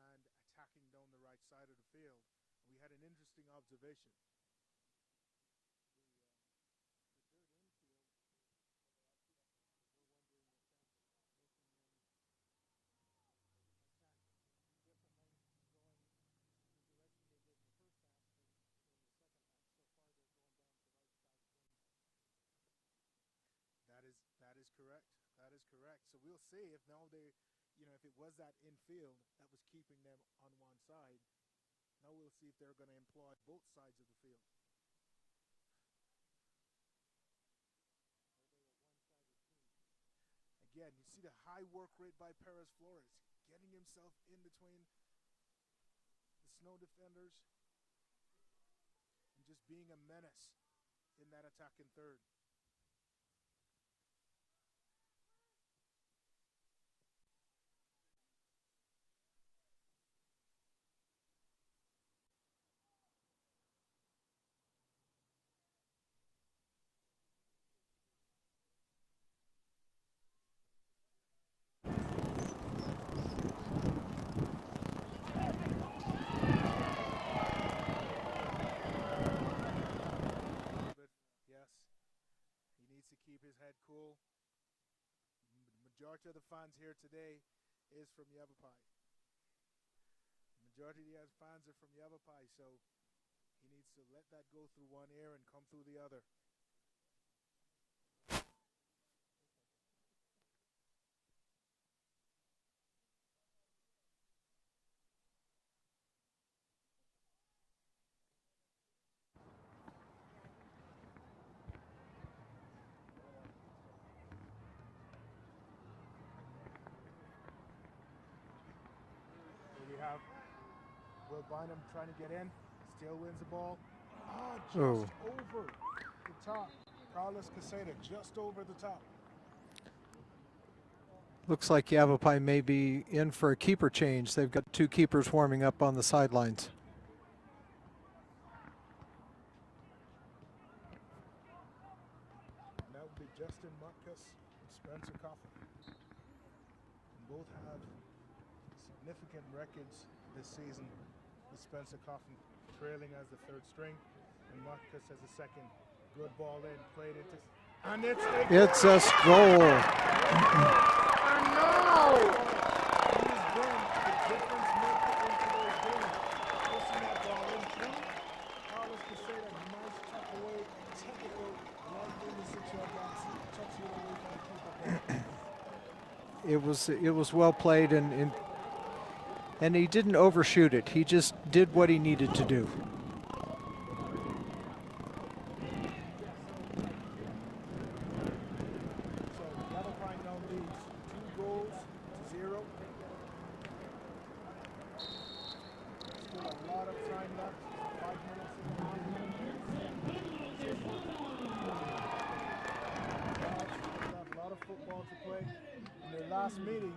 A: And attacking down the right side of the field. We had an interesting observation. That is correct. That is correct. So we'll see if now they, if it was that infield that was keeping them on one side, now we'll see if they're going to employ both sides of the field. Again, you see the high work rate by Perez Flores, getting himself in between the Snow defenders and just being a menace in that attacking third. To keep his head cool. The majority of the fans here today is from Yavapai. The majority of the fans are from Yavapai, so he needs to let that go through one ear and come through the other. We have Will Bynum trying to get in, still wins the ball. Just over the top. Carlos Caseta just over the top.
D: Looks like Yavapai may be in for a keeper change. They've got two keepers warming up on the sidelines.
A: And that would be Justin Mutkus and Spencer Coffin. And both have significant records this season, with Spencer Coffin trailing as the third string and Mutkus as the second. Good ball in, played into, and it's a
D: goal.
A: And now he's been the difference maker into those games. Pushing that ball in through. Carlos Caseta, nice tuck away, technical, right in the 6-yard box, tucks it away from the keeper.
D: It was well played, and he didn't overshoot it. He just did what he needed to do.
A: So Yavapai now leads 2-0. Still a lot of time left. 5 minutes in the a lot of football to play. In their last meeting,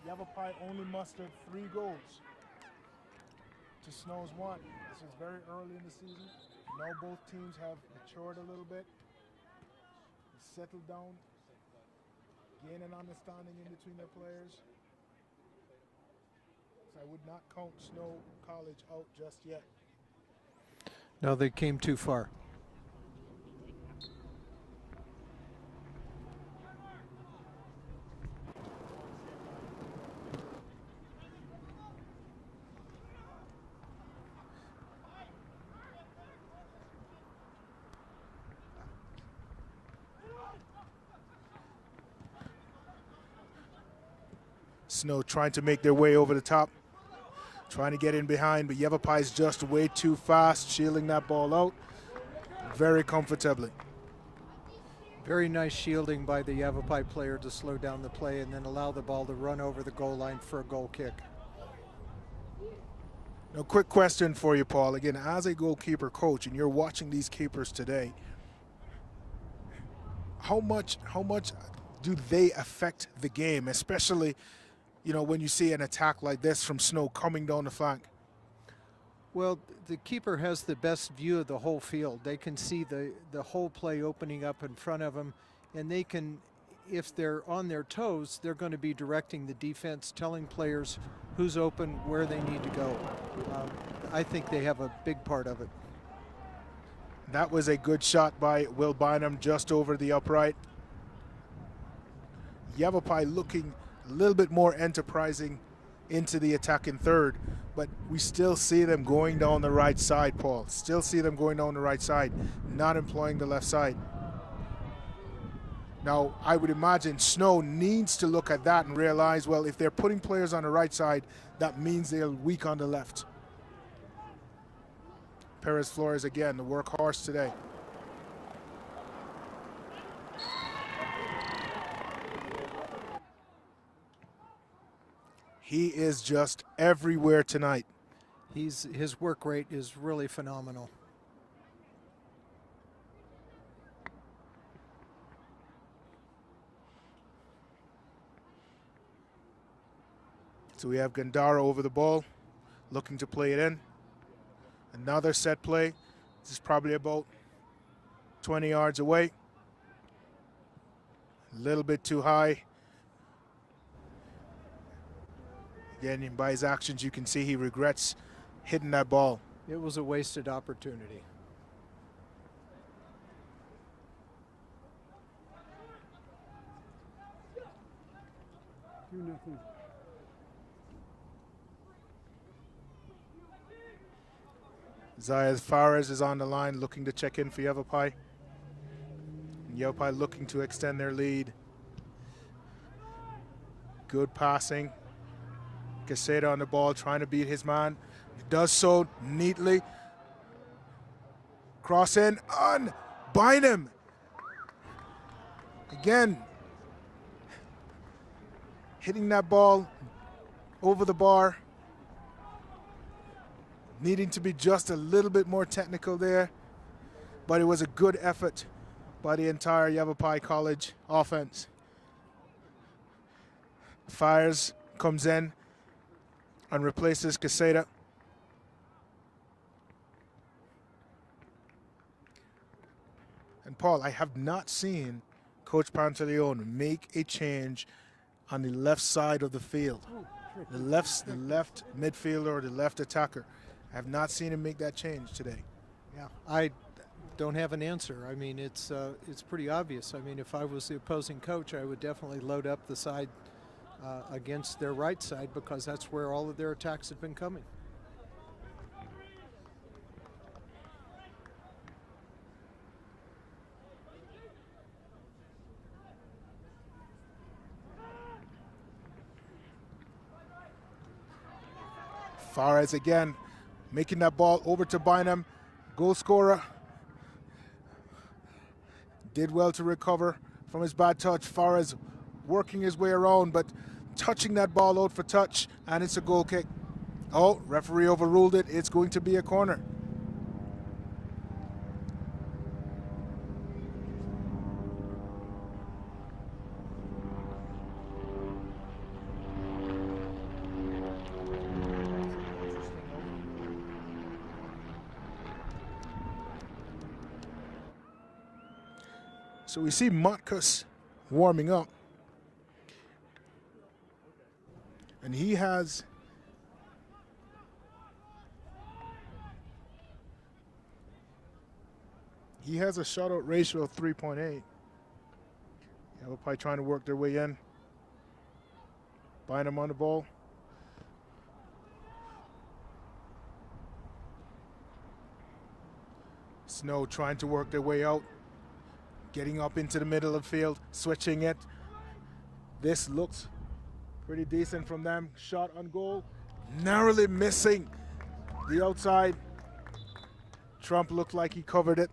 A: Yavapai only mustered 3 goals to Snow's 1. This is very early in the season. Now both teams have matured a little bit, settled down, gain an understanding in between their players. So I would not count Snow College out just yet.
D: No, they came too far.
A: Snow trying to make their way over the top, trying to get in behind, but Yavapai is just way too fast, shielding that ball out very comfortably.
D: Very nice shielding by the Yavapai player to slow down the play and then allow the ball to run over the goal line for a goal kick.
A: Now, quick question for you, Paul. Again, as a goalkeeper coach, and you're watching these keepers today, how much do they affect the game, especially, when you see an attack like this from Snow coming down the flank?
D: Well, the keeper has the best view of the whole field. They can see the whole play opening up in front of them, and they can, if they're on their toes, they're going to be directing the defense, telling players who's open, where they need to go. I think they have a big part of it.
A: That was a good shot by Will Bynum just over the upright. Yavapai looking a little bit more enterprising into the attack in third, but we still see them going down the right side, Paul. Still see them going down the right side, not employing the left side. Now, I would imagine Snow needs to look at that and realize, well, if they're putting players on the right side, that means they're weak on the left. Perez Flores again, the workhorse today. He is just everywhere tonight.
D: His work rate is really phenomenal.
A: So we have Gandara over the ball, looking to play it in. Another set play. This is probably about 20 yards away. A little bit too high. Again, by his actions, you can see he regrets hitting that ball.
D: It was a wasted opportunity.
A: Zayas Fares is on the line looking to check in for Yavapai. Yavapai looking to extend their lead. Good passing. Caseta on the ball trying to beat his man. He does so neatly. Cross in on Bynum. Again, hitting that ball over the bar. Needing to be just a little bit more technical there, but it was a good effort by the entire Yavapai College offense. Fires comes in and replaces Caseta. And Paul, I have not seen Coach Pantaleone make a change on the left side of the field. The left midfielder or the left attacker. I have not seen him make that change today.
D: Yeah, I don't have an answer. I mean, it's pretty obvious. I mean, if I was the opposing coach, I would definitely load up the side against their right side because that's where all of their attacks have been coming.
A: Fares again, making that ball over to Bynum. Goal scorer. Did well to recover from his bad touch. Fares working his way around, but touching that ball out for touch, and it's a goal kick. Oh, referee overruled it. It's going to be a corner. So we see Matkus warming up. And he has a shutout ratio of 3.8. Yavapai trying to work their way in. Bynum on the ball. Snow trying to work their way out. Getting up into the middle of the field, switching it. This looks Pretty decent from them. Shot on goal. Narrowly missing the outside. Trump looked like he covered it.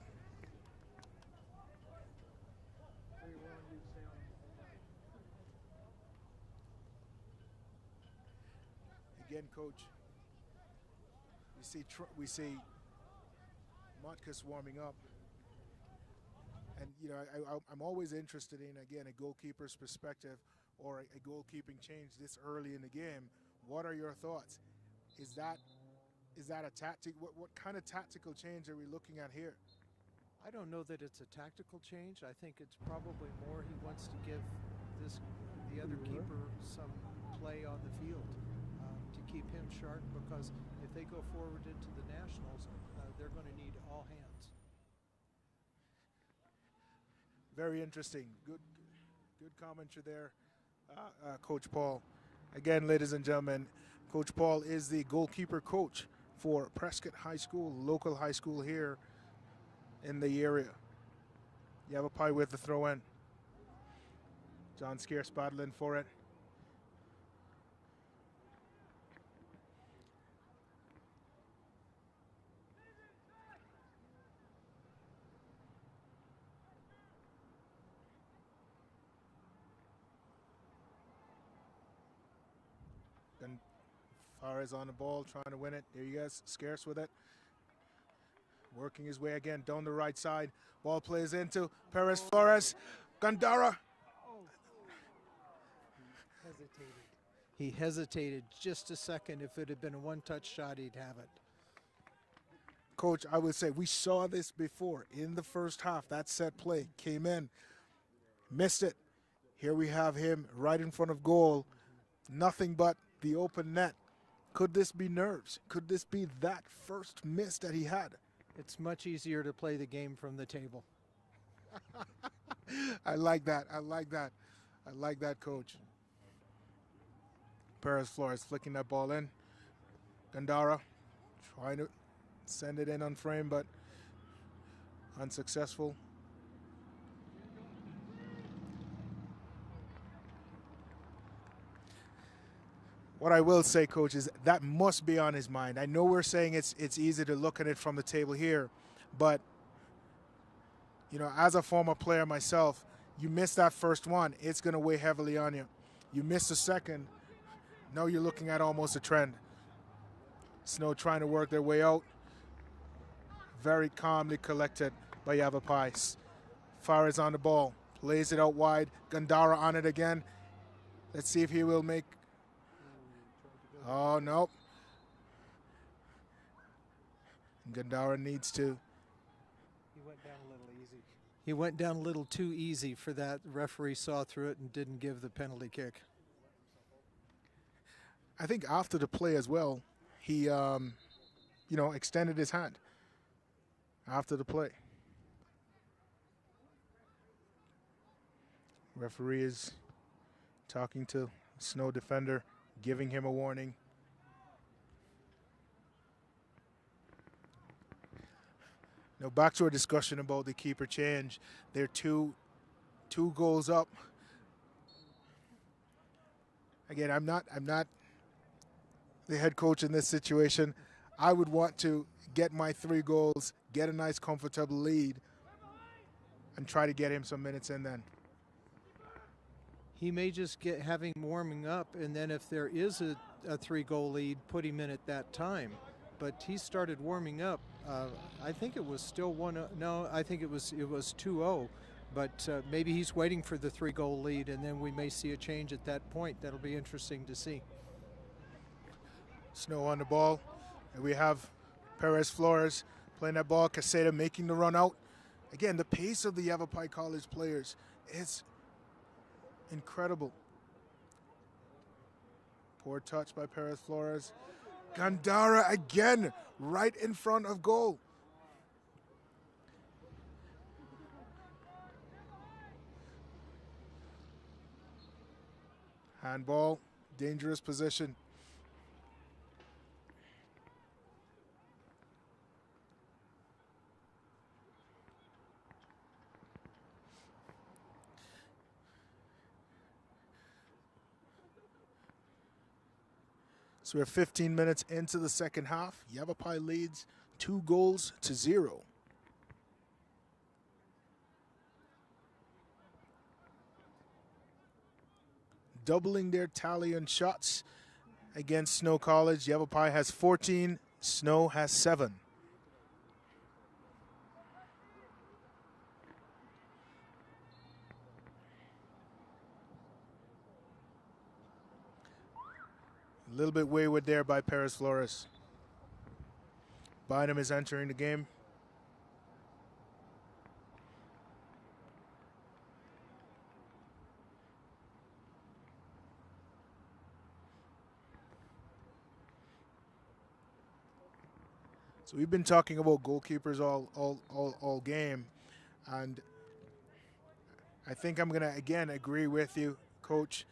A: Again, coach, we see Motkus warming up. And, you know, I'm always interested in, again, a goalkeeper's perspective or a goalkeeping change this early in the game. What are your thoughts? Is that a tactic? What kind of tactical change are we looking at here?
D: I don't know that it's a tactical change. I think it's probably more he wants to give the other keeper some play on the field to keep him sharp, because if they go forward into the Nationals, they're going to need all hands.
A: Very interesting. Good commentary there, Coach Paul. Again, ladies and gentlemen, Coach Paul is the goalkeeper coach for Prescott High School, local high school here in the area. Yavapai with the throw in. John Scarce battling for it. Fares on the ball, trying to win it. There he is, Scarce with it. Working his way again down the right side. Ball plays into Perez Flores. Gandara.
D: He hesitated just a second. If it had been a one-touch shot, he'd have it.
A: Coach, I would say we saw this before in the first half. That set play came in, missed it. Here we have him right in front of goal. Nothing but the open net. Could this be nerves? Could this be that first miss that he had?
D: It's much easier to play the game from the table.
A: I like that. I like that. I like that, Coach. Perez Flores flicking that ball in. Gandara trying to send it in on frame, but unsuccessful. What I will say, Coach, is that must be on his mind. I know we're saying it's easy to look at it from the table here, but, you know, as a former player myself, you miss that first one, it's going to weigh heavily on you. You miss the second, now you're looking at almost a trend. Snow trying to work their way out. Very calmly collected by Yavapai. Fares on the ball, plays it out wide. Gandara on it again. Let's see if he will make. Oh, nope. Gandara needs to.
D: He went down a little easy. He went down a little too easy for that. The referee saw through it and didn't give the penalty kick.
A: I think after the play as well, he, extended his hand after the play. Referee is talking to Snow defender, giving him a warning. Now back to our discussion about the keeper change. They're two goals up. Again, I'm not the head coach in this situation. I would want to get my 3 goals, get a nice comfortable lead, and try to get him some minutes in then.
D: He may just have him warming up, and then if there is a 3-goal lead, put him in at that time. But he started warming up. I think it was still 1-0. No, I think it was 2-0. But maybe he's waiting for the 3-goal lead, and then we may see a change at that point. That'll be interesting to see.
A: Snow on the ball, and we have Perez Flores playing that ball. Caseta making the run out. Again, the pace of the Yavapai College players is incredible. Poor touch by Perez Flores. Gandara again, right in front of goal. Handball, dangerous position. So we're 15 minutes into the second half. Yavapai leads 2-0. Doubling their tally on shots against Snow College. Yavapai has 14, Snow has 7. A little bit wayward there by Perez Flores. Bynum is entering the game. So we've been talking about goalkeepers all game, and I think I'm going to again agree with you, Coach.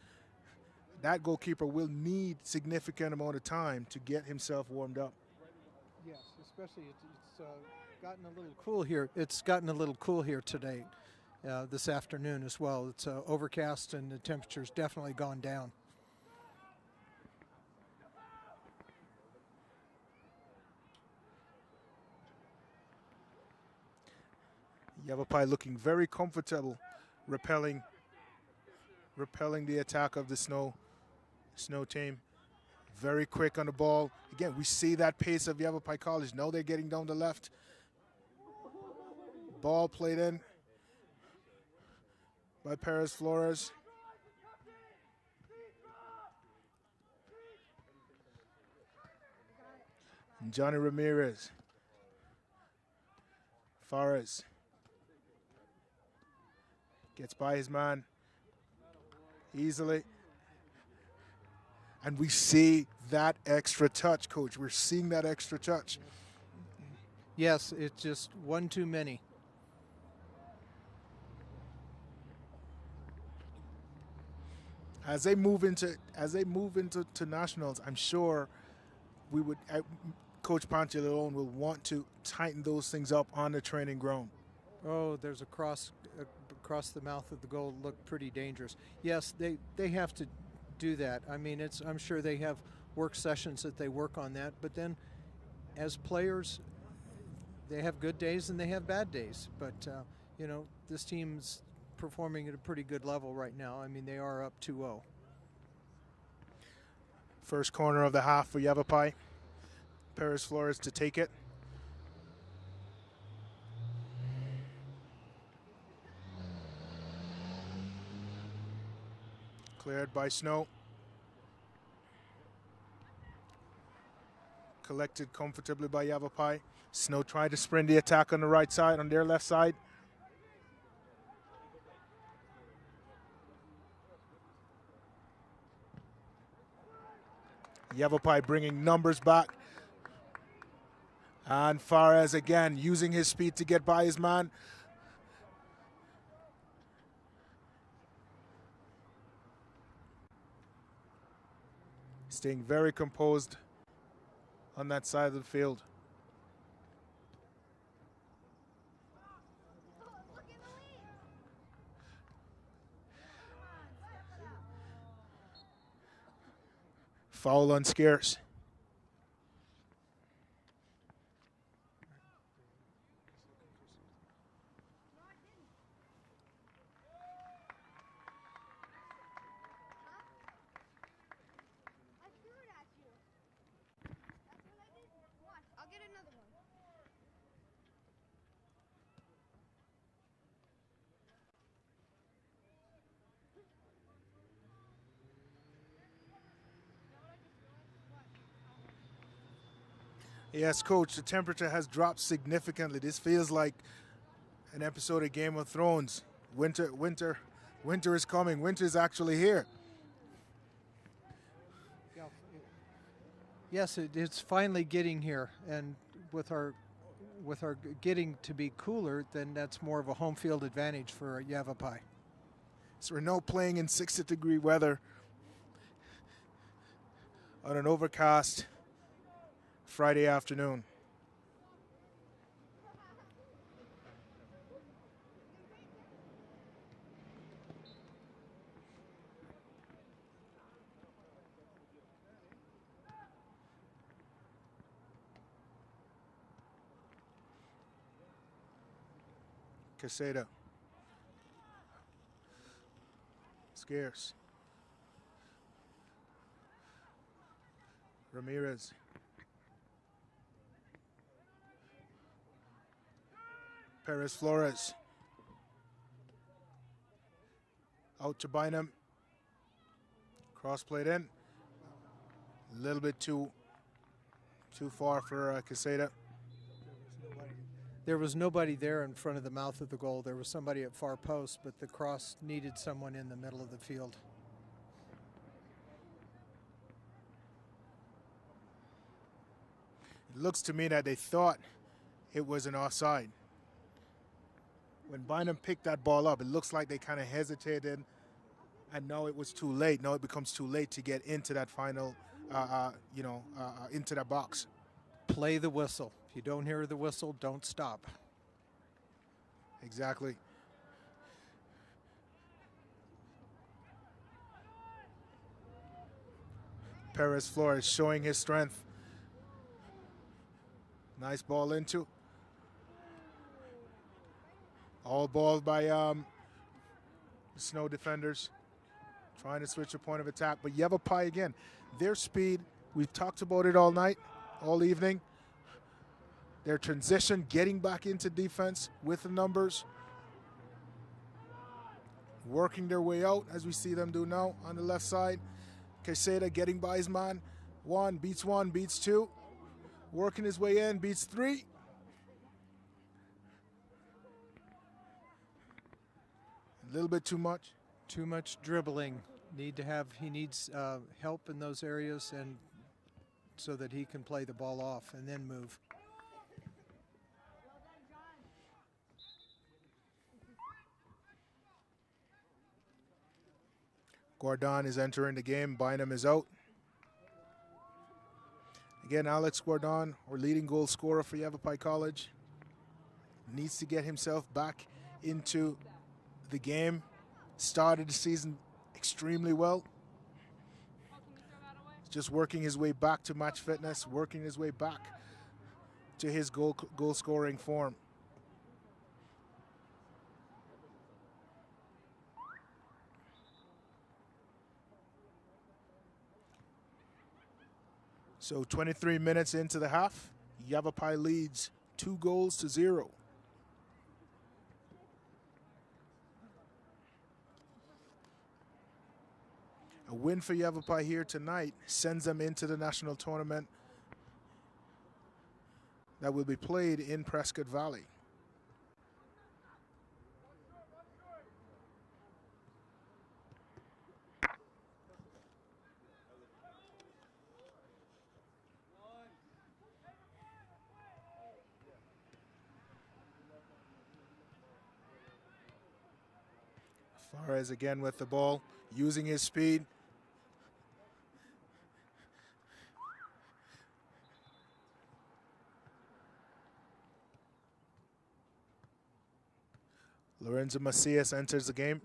A: That goalkeeper will need significant amount of time to get himself warmed up.
D: Yes, especially it's gotten a little cool here. It's gotten a little cool here today, this afternoon as well. It's overcast and the temperature's definitely gone down.
A: Yavapai looking very comfortable, repelling the attack of the Snow team. Very quick on the ball. Again, we see that pace of Yavapai College. Now they're getting down the left. Ball played in by Perez Flores. And Johnny Ramirez. Fares gets by his man easily. And we see that extra touch, Coach. We're seeing that extra touch.
D: Yes, it's just one too many.
A: As they move into nationals, I'm sure Coach Pantalone will want to tighten those things up on the training ground.
D: Oh, there's a cross across the mouth of the goal. Looked pretty dangerous. Yes, they have to do that. I mean, I'm sure they have work sessions that they work on that. But then, as players, they have good days and they have bad days. But this team's performing at a pretty good level right now. I mean, they are up 2-0.
A: First corner of the half for Yavapai. Perez Flores to take it. Cleared by Snow. Collected comfortably by Yavapai. Snow tried to sprint the attack on the right side, on their left side. Yavapai bringing numbers back. And Fares again using his speed to get by his man. Staying very composed on that side of the field. Foul on Scarce. Yes, Coach, the temperature has dropped significantly. This feels like an episode of Game of Thrones. Winter is coming. Winter is actually here.
D: Yes, it's finally getting here, and with our getting to be cooler, then that's more of a home field advantage for Yavapai.
A: So we're now playing in 60-degree weather on an overcast Friday afternoon. Quesada. Scarce. Ramirez. Perez Flores. Out to Bynum. Cross played in. A little bit too far for Quesada.
D: There was nobody there in front of the mouth of the goal. There was somebody at far post, but the cross needed someone in the middle of the field.
A: It looks to me that they thought it was an offside. When Bynum picked that ball up, it looks like they kind of hesitated, and now it was too late. Now it becomes too late to get into that final, into that box.
D: Play the whistle. If you don't hear the whistle, don't stop.
A: Exactly. Perez Flores showing his strength. Nice ball into. All ball by the Snow defenders. Trying to switch the point of attack. But Yavapai again, their speed, we've talked about it all night, all evening. Their transition, getting back into defense with the numbers. Working their way out as we see them do now on the left side. Quesada getting by his man. One, beats two. Working his way in, beats three. A little bit too much.
D: Too much dribbling. He needs help in those areas, and so that he can play the ball off and then move.
A: Gordon is entering the game. Bynum is out. Again, Alex Gordon, our leading goal scorer for Yavapai College, needs to get himself back into the game. Started the season extremely well. Just working his way back to match fitness, working his way back to his goal scoring form. So 23 minutes into the half, Yavapai leads 2-0. A win for Yavapai here tonight sends them into the national tournament that will be played in Prescott Valley. Flores again with the ball, using his speed. Lorenzo Macias enters the game.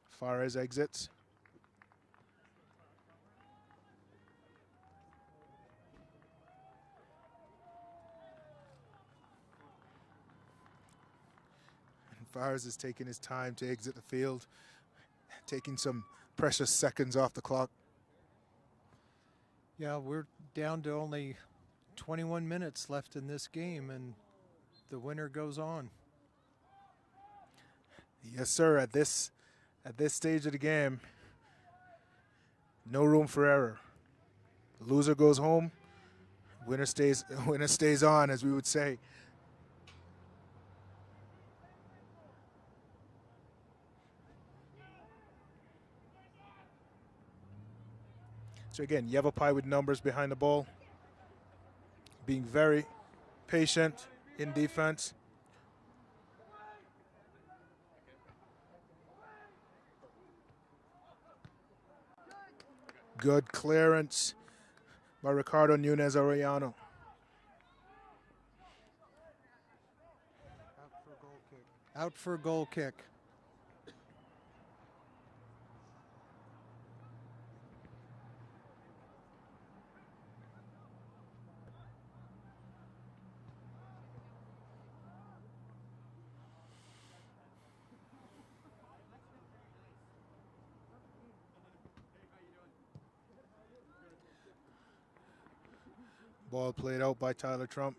A: Fares exits. And Fares is taking his time to exit the field, taking some precious seconds off the clock.
D: Yeah, we're down to only 21 minutes left in this game, and the winner goes on.
A: Yes, sir. At this stage of the game, no room for error. The loser goes home. Winner stays on, as we would say. So again, Yavapai with numbers behind the ball, being very patient in defense. Good clearance by Ricardo Nunez Arellano.
D: Out for a goal kick.
A: Ball played out by Tyler Trump.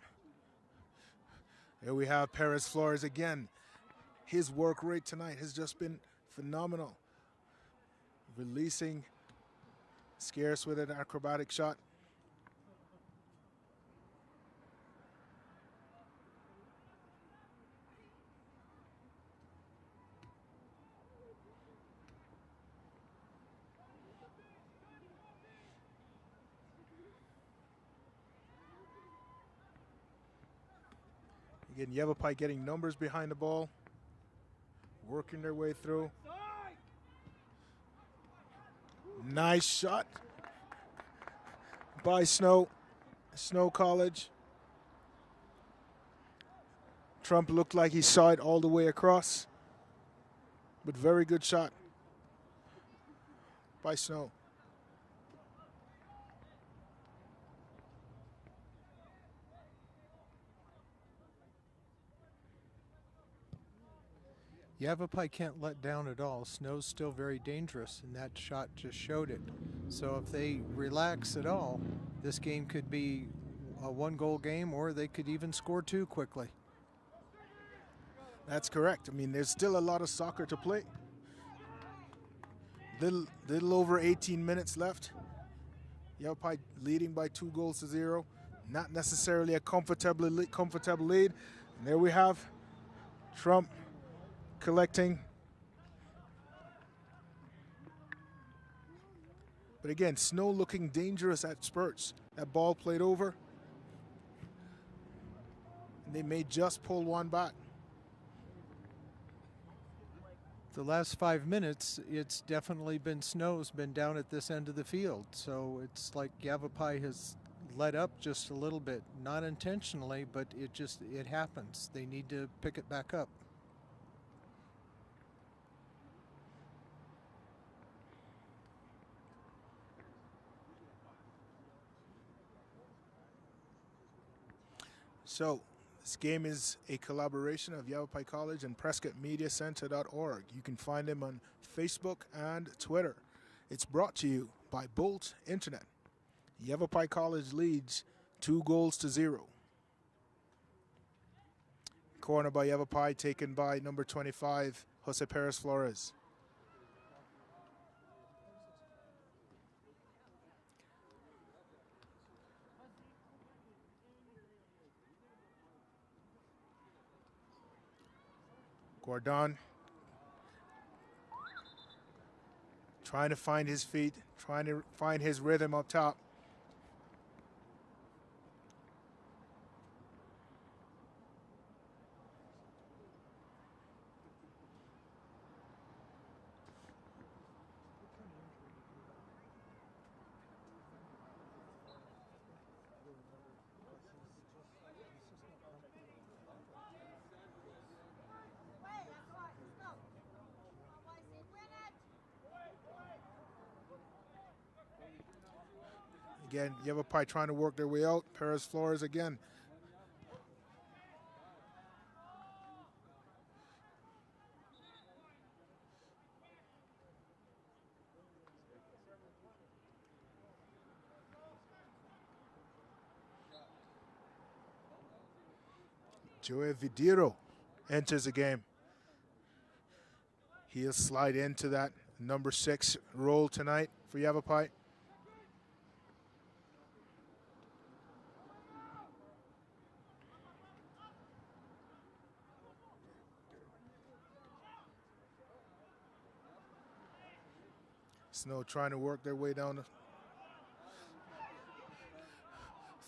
A: Here we have Perez Flores again. His work rate tonight has just been phenomenal. Releasing scarce with an acrobatic shot. Again, Yavapai getting numbers behind the ball, working their way through. Nice shot by Snow College. Trump looked like he saw it all the way across, but very good shot by Snow.
D: Yavapai can't let down at all. Snow's still very dangerous, and that shot just showed it. So if they relax at all, this game could be a one-goal game, or they could even score two quickly.
A: That's correct. I mean, there's still a lot of soccer to play. Little over 18 minutes left. Yavapai leading by 2-0. Not necessarily a comfortable lead. And there we have Trump collecting. But again, Snow looking dangerous at spurts. That ball played over. And they may just pull one back.
D: The last 5 minutes, it's definitely been Snow's been down at this end of the field. So it's like Yavapai has let up just a little bit. Not intentionally, but it happens. They need to pick it back up.
A: So, this game is a collaboration of Yavapai College and PrescottMediaCenter.org. You can find them on Facebook and Twitter. It's brought to you by Bolt Internet. Yavapai College leads 2-0. Corner by Yavapai, taken by number 25, Jose Perez Flores. Gordon trying to find his feet, trying to find his rhythm up top. Again, Yavapai trying to work their way out. Perez Flores again. Joey Vidiro enters the game. He'll slide into that number 6 role tonight for Yavapai. Snow trying to work their way down.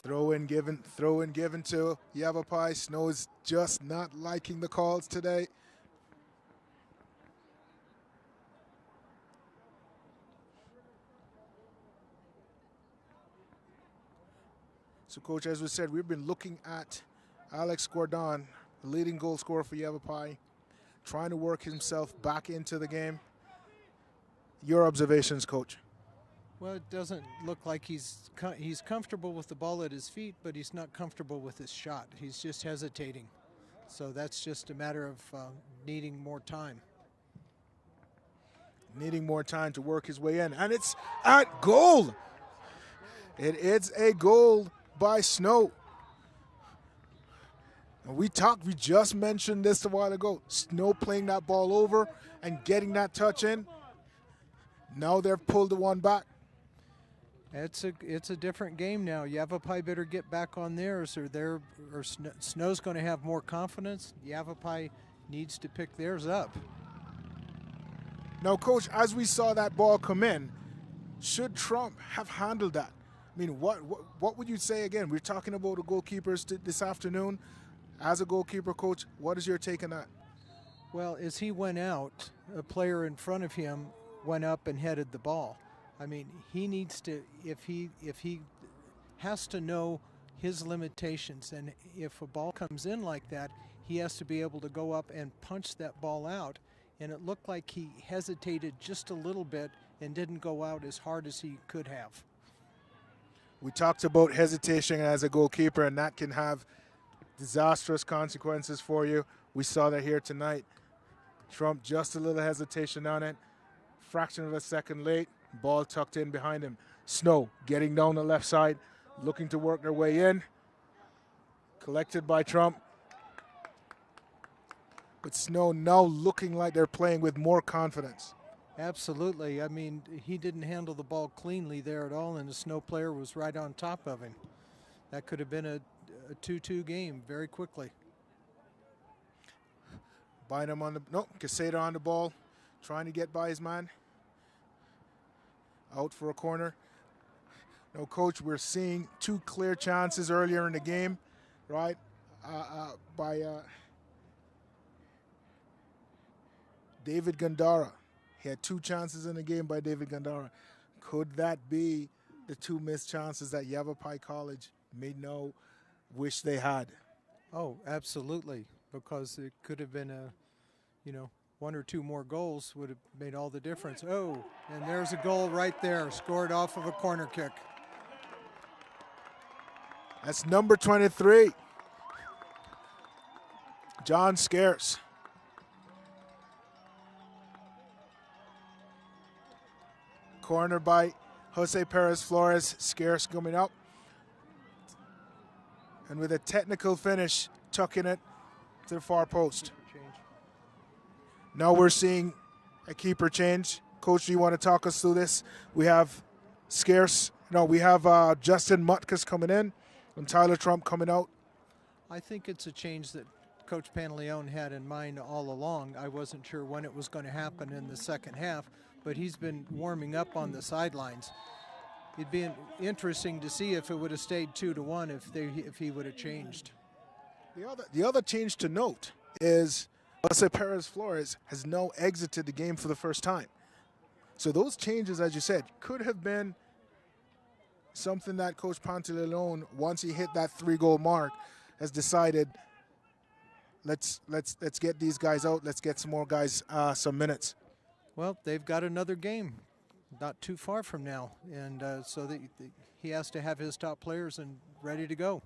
A: Throw in given to Yavapai. Snow is just not liking the calls today. So, Coach, as we said, we've been looking at Alex Gordon, the leading goal scorer for Yavapai, trying to work himself back into the game. Your observations, Coach?
D: Well, it doesn't look like he's comfortable with the ball at his feet, but he's not comfortable with his shot. He's just hesitating. So that's just a matter of needing more time.
A: Needing more time to work his way in. And it's at goal. It is a goal by Snow. And we just mentioned this a while ago. Snow playing that ball over and getting that touch in. Now they've pulled the one back.
D: It's a different game now. Yavapai better get back on theirs, or Snow's going to have more confidence. Yavapai needs to pick theirs up.
A: Now, Coach, as we saw that ball come in, should Trump have handled that? I mean, what would you say again? We're talking about the goalkeepers this afternoon. As a goalkeeper, Coach, what is your take on that?
D: Well, as he went out, a player in front of him went up and headed the ball. I mean, he needs to, if he has to know his limitations, and if a ball comes in like that, he has to be able to go up and punch that ball out. And it looked like he hesitated just a little bit and didn't go out as hard as he could have.
A: We talked about hesitation as a goalkeeper, and that can have disastrous consequences for you. We saw that here tonight. Trump just a little hesitation on it. Fraction of a second late. Ball tucked in behind him. Snow getting down the left side, looking to work their way in. Collected by Trump. But Snow now looking like they're playing with more confidence.
D: Absolutely. I mean, he didn't handle the ball cleanly there at all, and the Snow player was right on top of him. That could have been a 2-2 game very quickly.
A: Bynum on the, no, Caseta on the ball, trying to get by his man. Out for a corner. No, Coach, we're seeing two clear chances earlier in the game, right? By David Gandara. He had two chances in the game by David Gandara. Could that be the two missed chances that Yavapai College may now wish they had?
D: Oh, absolutely, because it could have been one or two more goals would have made all the difference. Oh, and there's a goal right there, scored off of a corner kick.
A: That's number 23, John Scarce. Corner by Jose Perez Flores. Scarce coming up. And with a technical finish, tucking it to the far post. Now we're seeing a keeper change. Coach, do you want to talk us through this? We have Scarce. No, we have Justin Mutkus coming in and Tyler Trump coming out.
D: I think it's a change that Coach Pantaleone had in mind all along. I wasn't sure when it was going to happen in the second half, but he's been warming up on the sidelines. It'd be interesting to see if it would have stayed 2-1 if he would have changed.
A: The other change to note is Jose Perez Flores has now exited the game for the first time. So those changes, as you said, could have been something that Coach Pantaleone, once he hit that 3-goal mark, has decided, let's get these guys out. Let's get some more guys some minutes.
D: Well, they've got another game not too far from now, and so he has to have his top players and ready to go.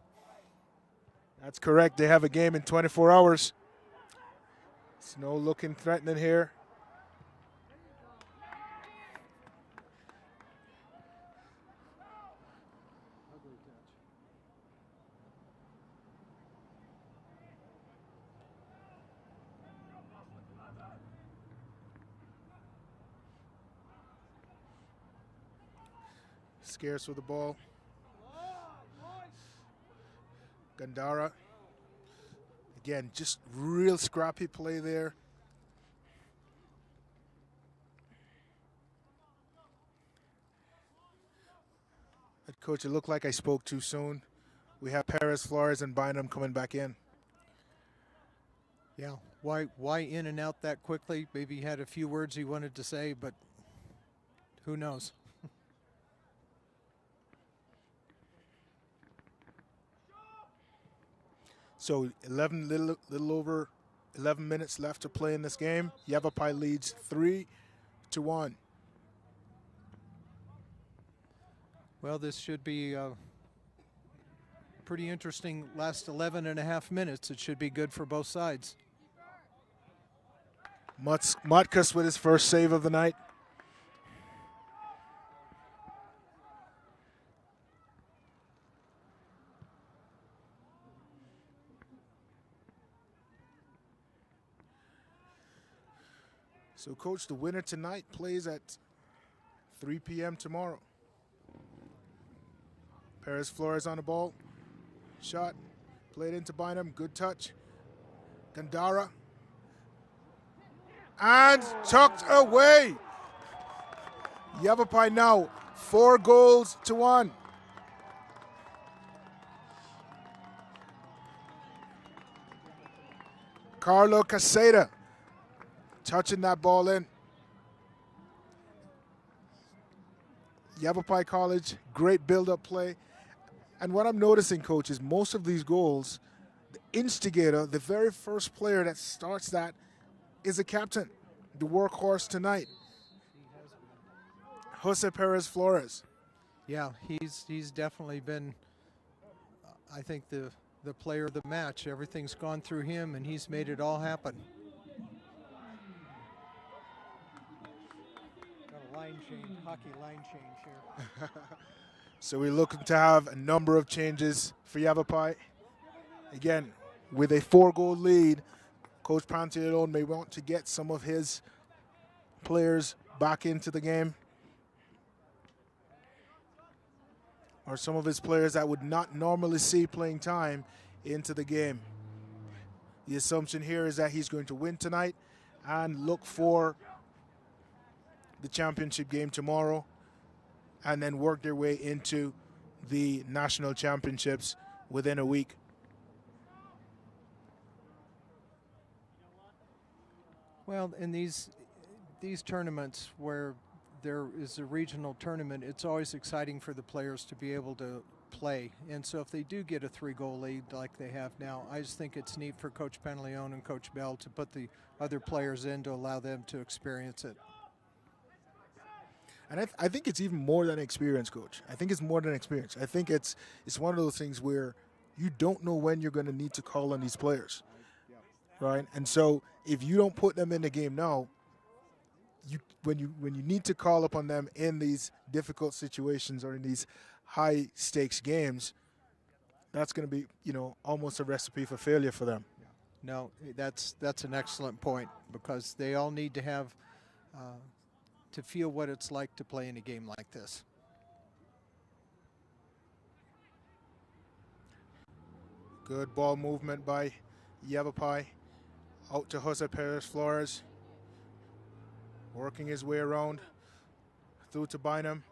A: That's correct. They have a game in 24 hours. Snow looking threatening here. Scarce with the ball. Gandara. Again, just real scrappy play there. Coach, it looked like I spoke too soon. We have Perez, Flores, and Bynum coming back in.
D: Yeah, why in and out that quickly? Maybe he had a few words he wanted to say, but who knows?
A: So little over 11 minutes left to play in this game. Yavapai leads 3-1.
D: Well, this should be a pretty interesting last 11 and a half minutes. It should be good for both sides.
A: Mutkus with his first save of the night. So, Coach, the winner tonight plays at 3 p.m. tomorrow. Perez Flores on the ball. Shot. Played into Bynum. Good touch. Gandara. And tucked away. Yavapai now 4-1. Carlo Caseta touching that ball in. Yavapai College, great build-up play. And what I'm noticing, Coach, is most of these goals, the instigator, the very first player that starts that is a captain, the workhorse tonight, Jose Perez Flores.
D: Yeah, he's definitely been, I think, the player of the match. Everything's gone through him, and he's made it all happen. Got a line change, hockey line change here.
A: So we're looking to have a number of changes for Yavapai. Again, with a 4-goal lead, Coach Pantalone may want to get some of his players back into the game, or some of his players that would not normally see playing time into the game. The assumption here is that he's going to win tonight and look for the championship game tomorrow, and then work their way into the national championships within a week.
D: Well, in these tournaments where there is a regional tournament, it's always exciting for the players to be able to play. And so if they do get a 3-goal lead like they have now, I just think it's neat for Coach Pantaleone and Coach Bell to put the other players in to allow them to experience it.
A: And I think it's even more than experience, Coach. I think it's more than experience. I think it's one of those things where you don't know when you're going to need to call on these players, right? And so if you don't put them in the game now, when you need to call upon them in these difficult situations or in these high stakes games, that's going to be, almost a recipe for failure for them.
D: No, that's an excellent point, because they all need to have to feel what it's like to play in a game like this.
A: Good ball movement by Yavapai. Out to Jose Perez Flores. Working his way around. Through to Bynum.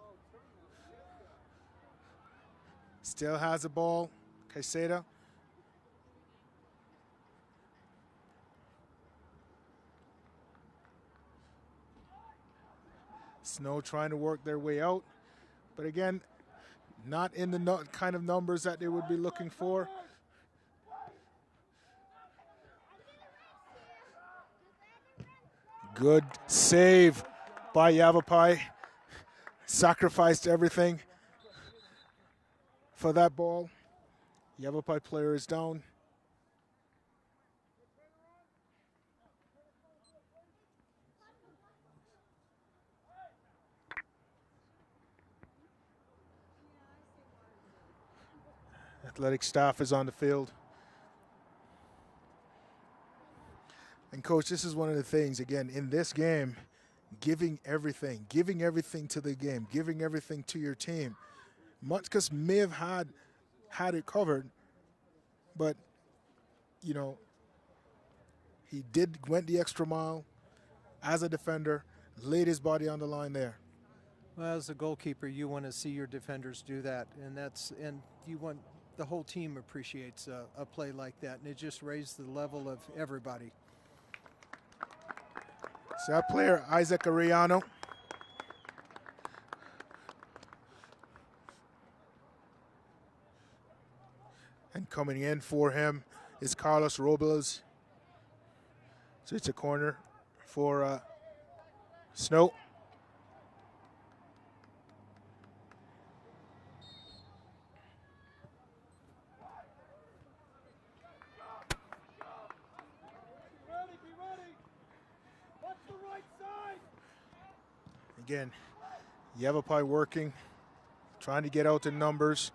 A: Still has the ball. Caseta. Snow trying to work their way out. But again, not in the kind of numbers that they would be looking for. Good save by Yavapai. Sacrificed everything for that ball. Yavapai player is down. Athletic staff is on the field. And Coach, this is one of the things, again, in this game, giving everything to the game, giving everything to your team. Mutkus may have had it covered, but, he went the extra mile as a defender, laid his body on the line there.
D: Well, as a goalkeeper, you want to see your defenders do that, and you want the whole team appreciates a play like that, and it just raised the level of everybody.
A: So that player, Isaac Arellano. And coming in for him is Carlos Robles. So it's a corner for Snow. Again, Yavapai working, trying to get out the numbers.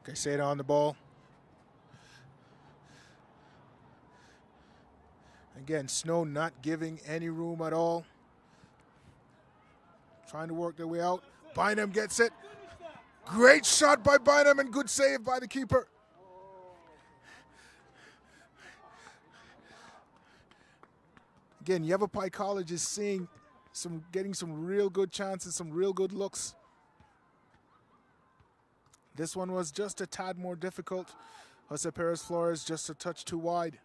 A: Caseta on the ball. Again, Snow not giving any room at all. Trying to work their way out. Bynum gets it. Great shot by Bynum and good save by the keeper. Again, Yavapai College is getting some real good chances, some real good looks. This one was just a tad more difficult. Jose Perez Flores just a touch too wide.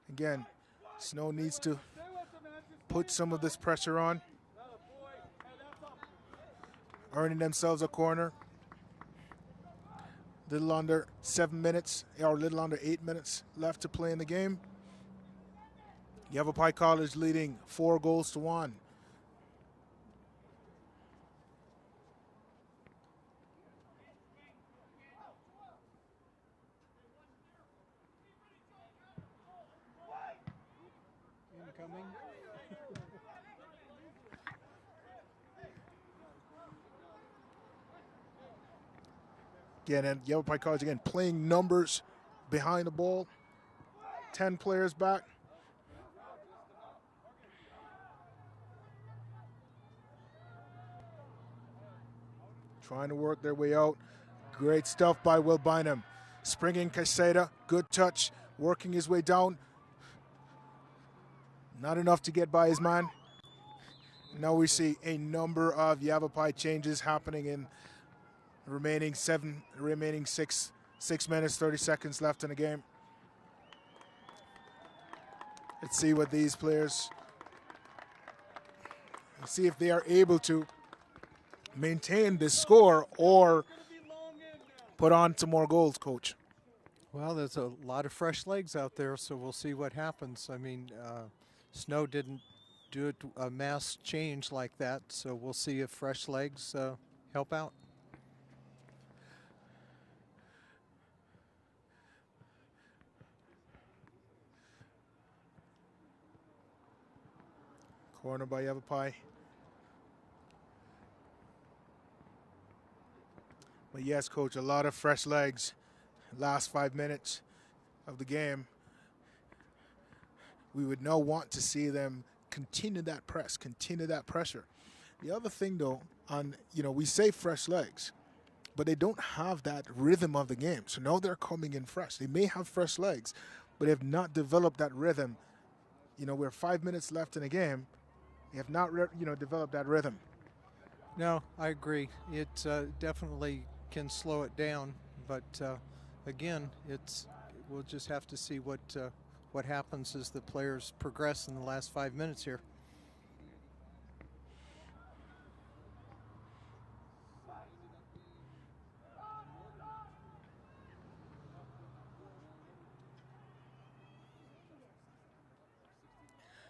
A: Again, Snow needs to put some of this pressure on, earning themselves a corner. Little under 7 minutes, or little under 8 minutes left to play in the game. Yavapai College leading 4-1.
D: Incoming.
A: Again, and Yavapai College again playing numbers behind the ball. 10 players back. Trying to work their way out. Great stuff by Will Bynum. Springing Caseta, good touch, working his way down. Not enough to get by his man. Now we see a number of Yavapai changes happening in remaining 6 minutes, 30 seconds left in the game. Let's see what these players, let's see if they are able to maintain this score or put on some more goals, Coach.
D: Well, there's a lot of fresh legs out there, so we'll see what happens. I mean, Snow didn't do a mass change like that, so we'll see if fresh legs help out.
A: Corner by Yavapai. But yes, Coach, a lot of fresh legs. Last 5 minutes of the game. We would now want to see them continue that press, continue that pressure. The other thing, though, we say fresh legs, but they don't have that rhythm of the game. So now they're coming in fresh. They may have fresh legs, but they have not developed that rhythm. We're 5 minutes left in the game. They have not, developed that rhythm.
D: No, I agree. It definitely can slow it down, but again, we'll just have to see what happens as the players progress in the last 5 minutes here.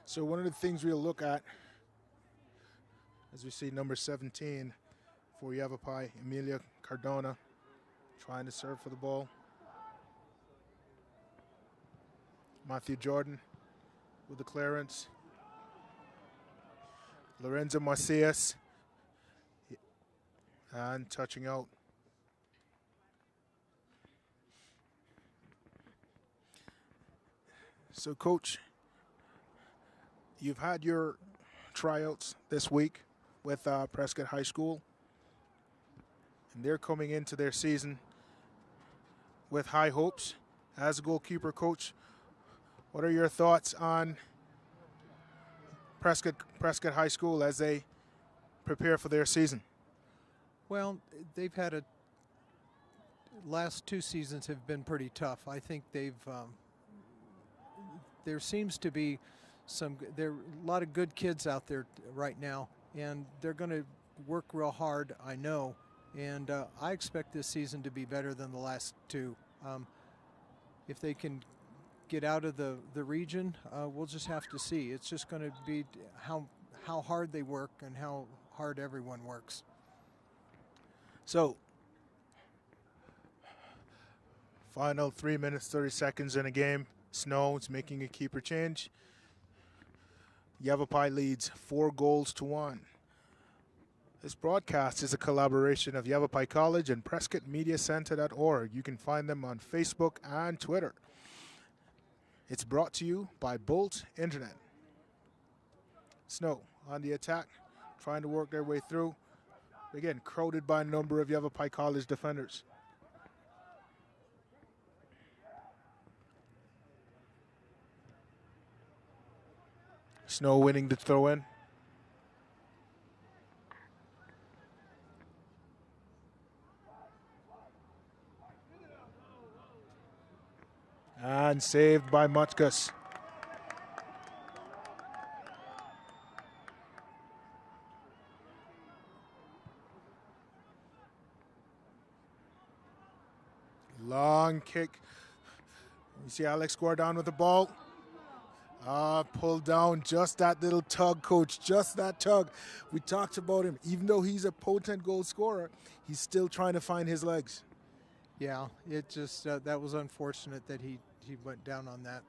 A: So one of the things we'll look at, as we see number 17 for Yavapai, Emilia Cardona, trying to serve for the ball. Matthew Jordan with the clearance. Lorenzo Macias and touching out. So, Coach, you've had your tryouts this week with Prescott High School, and they're coming into their season with high hopes. As a goalkeeper, Coach, what are your thoughts on Prescott High School as they prepare for their season?
D: Well, they've had last 2 seasons have been pretty tough. I think there seems to be there are a lot of good kids out there right now, and they're going to work real hard, I know, and I expect this season to be better than the last 2. If they can get out of the region, we'll just have to see. It's just going to be how hard they work and how hard everyone works.
A: So, final 3 minutes, 30 seconds in a game. Snow is making a keeper change. Yavapai leads 4-1. This broadcast is a collaboration of Yavapai College and PrescottMediaCenter.org. You can find them on Facebook and Twitter. It's brought to you by Bolt Internet. Snow on the attack, trying to work their way through. Again, crowded by a number of Yavapai College defenders. Snow winning the throw-in. And saved by Mutkus. Long kick. You see Alex Gordon with the ball. Pulled down. Just that little tug, coach. Just that tug. We talked about him. Even though he's a potent goal scorer, he's still trying to find his legs.
D: Yeah, it just that was unfortunate that he went down on that.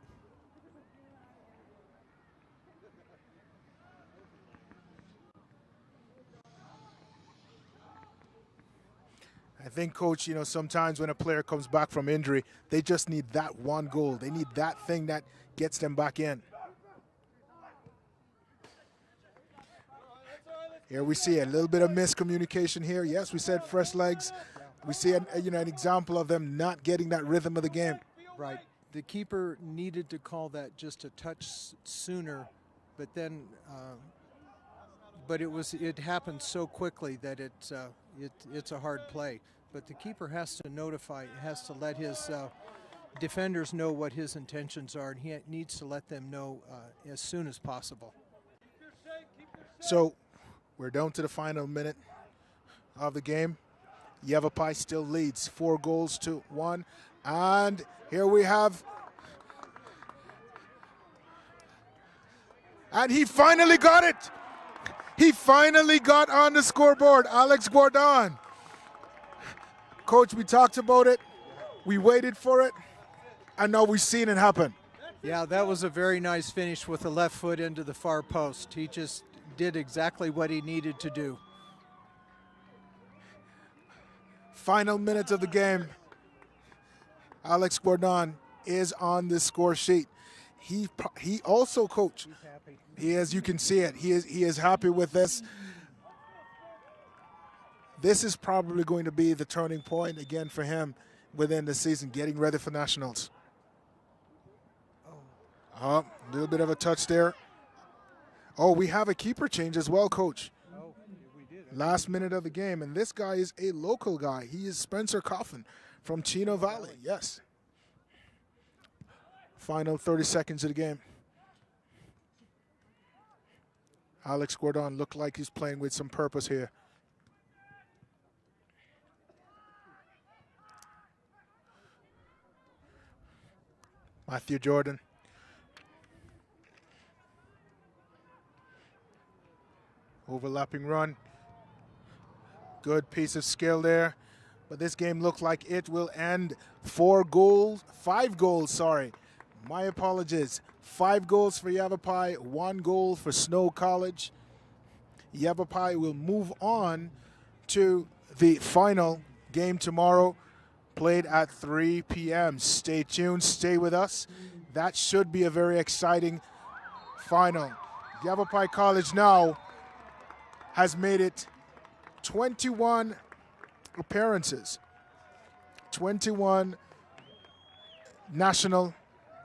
A: I think, Coach, you know, sometimes when a player comes back from injury, they just need that one goal. They need that thing that gets them back in. Here we see a little bit of miscommunication here. Yes, we said fresh legs. We see an example of them not getting that rhythm of the game.
D: Right. The keeper needed to call that just a touch sooner, but then, but it happened so quickly that it's a hard play. But the keeper has to let his defenders know what his intentions are, and he needs to let them know as soon as possible.
A: So we're down to the final minute of the game. Yavapai still leads 4-1, and here we have, and he finally got it. He finally got on the scoreboard, Alex Gordon. Coach, we talked about it, we waited for it, and now we've seen it happen.
D: Yeah, that was a very nice finish with the left foot into the far post. He just did exactly what he needed to do.
A: Final minutes of the game. Alex Gordon is on the score sheet. He also, Coach, as you can see it, he is happy with this. This is probably going to be the turning point again for him within the season, getting ready for nationals. A little bit of a touch there. Oh, we have a keeper change as well, Coach.
D: Oh, we did.
A: Last minute of the game, and this guy is a local guy. He is Spencer Coffin from Chino Valley. Yes. Final 30 seconds of the game. Alex Gordon looked like he's playing with some purpose here. Matthew Jordan. Overlapping run. Good piece of skill there. But this game looks like it will end 5 goals, sorry. My apologies. 5 goals for Yavapai, 1 goal for Snow College. Yavapai will move on to the final game tomorrow, played at 3 p.m. Stay tuned, stay with us. That should be a very exciting final. Yavapai College now has made it 21 appearances, 21 national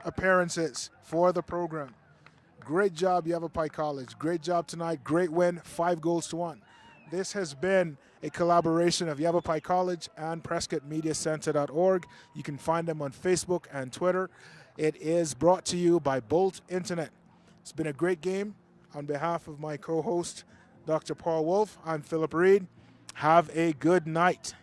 A: appearances for the program. Great job, Yavapai College. Great job tonight. Great win, 5-1. This has been a collaboration of Yavapai College and PrescottMediaCenter.org. You can find them on Facebook and Twitter. It is brought to you by Bolt Internet. It's been a great game. On behalf of my co-host, Dr. Paul Wolf, I'm Philip Reed. Have a good night.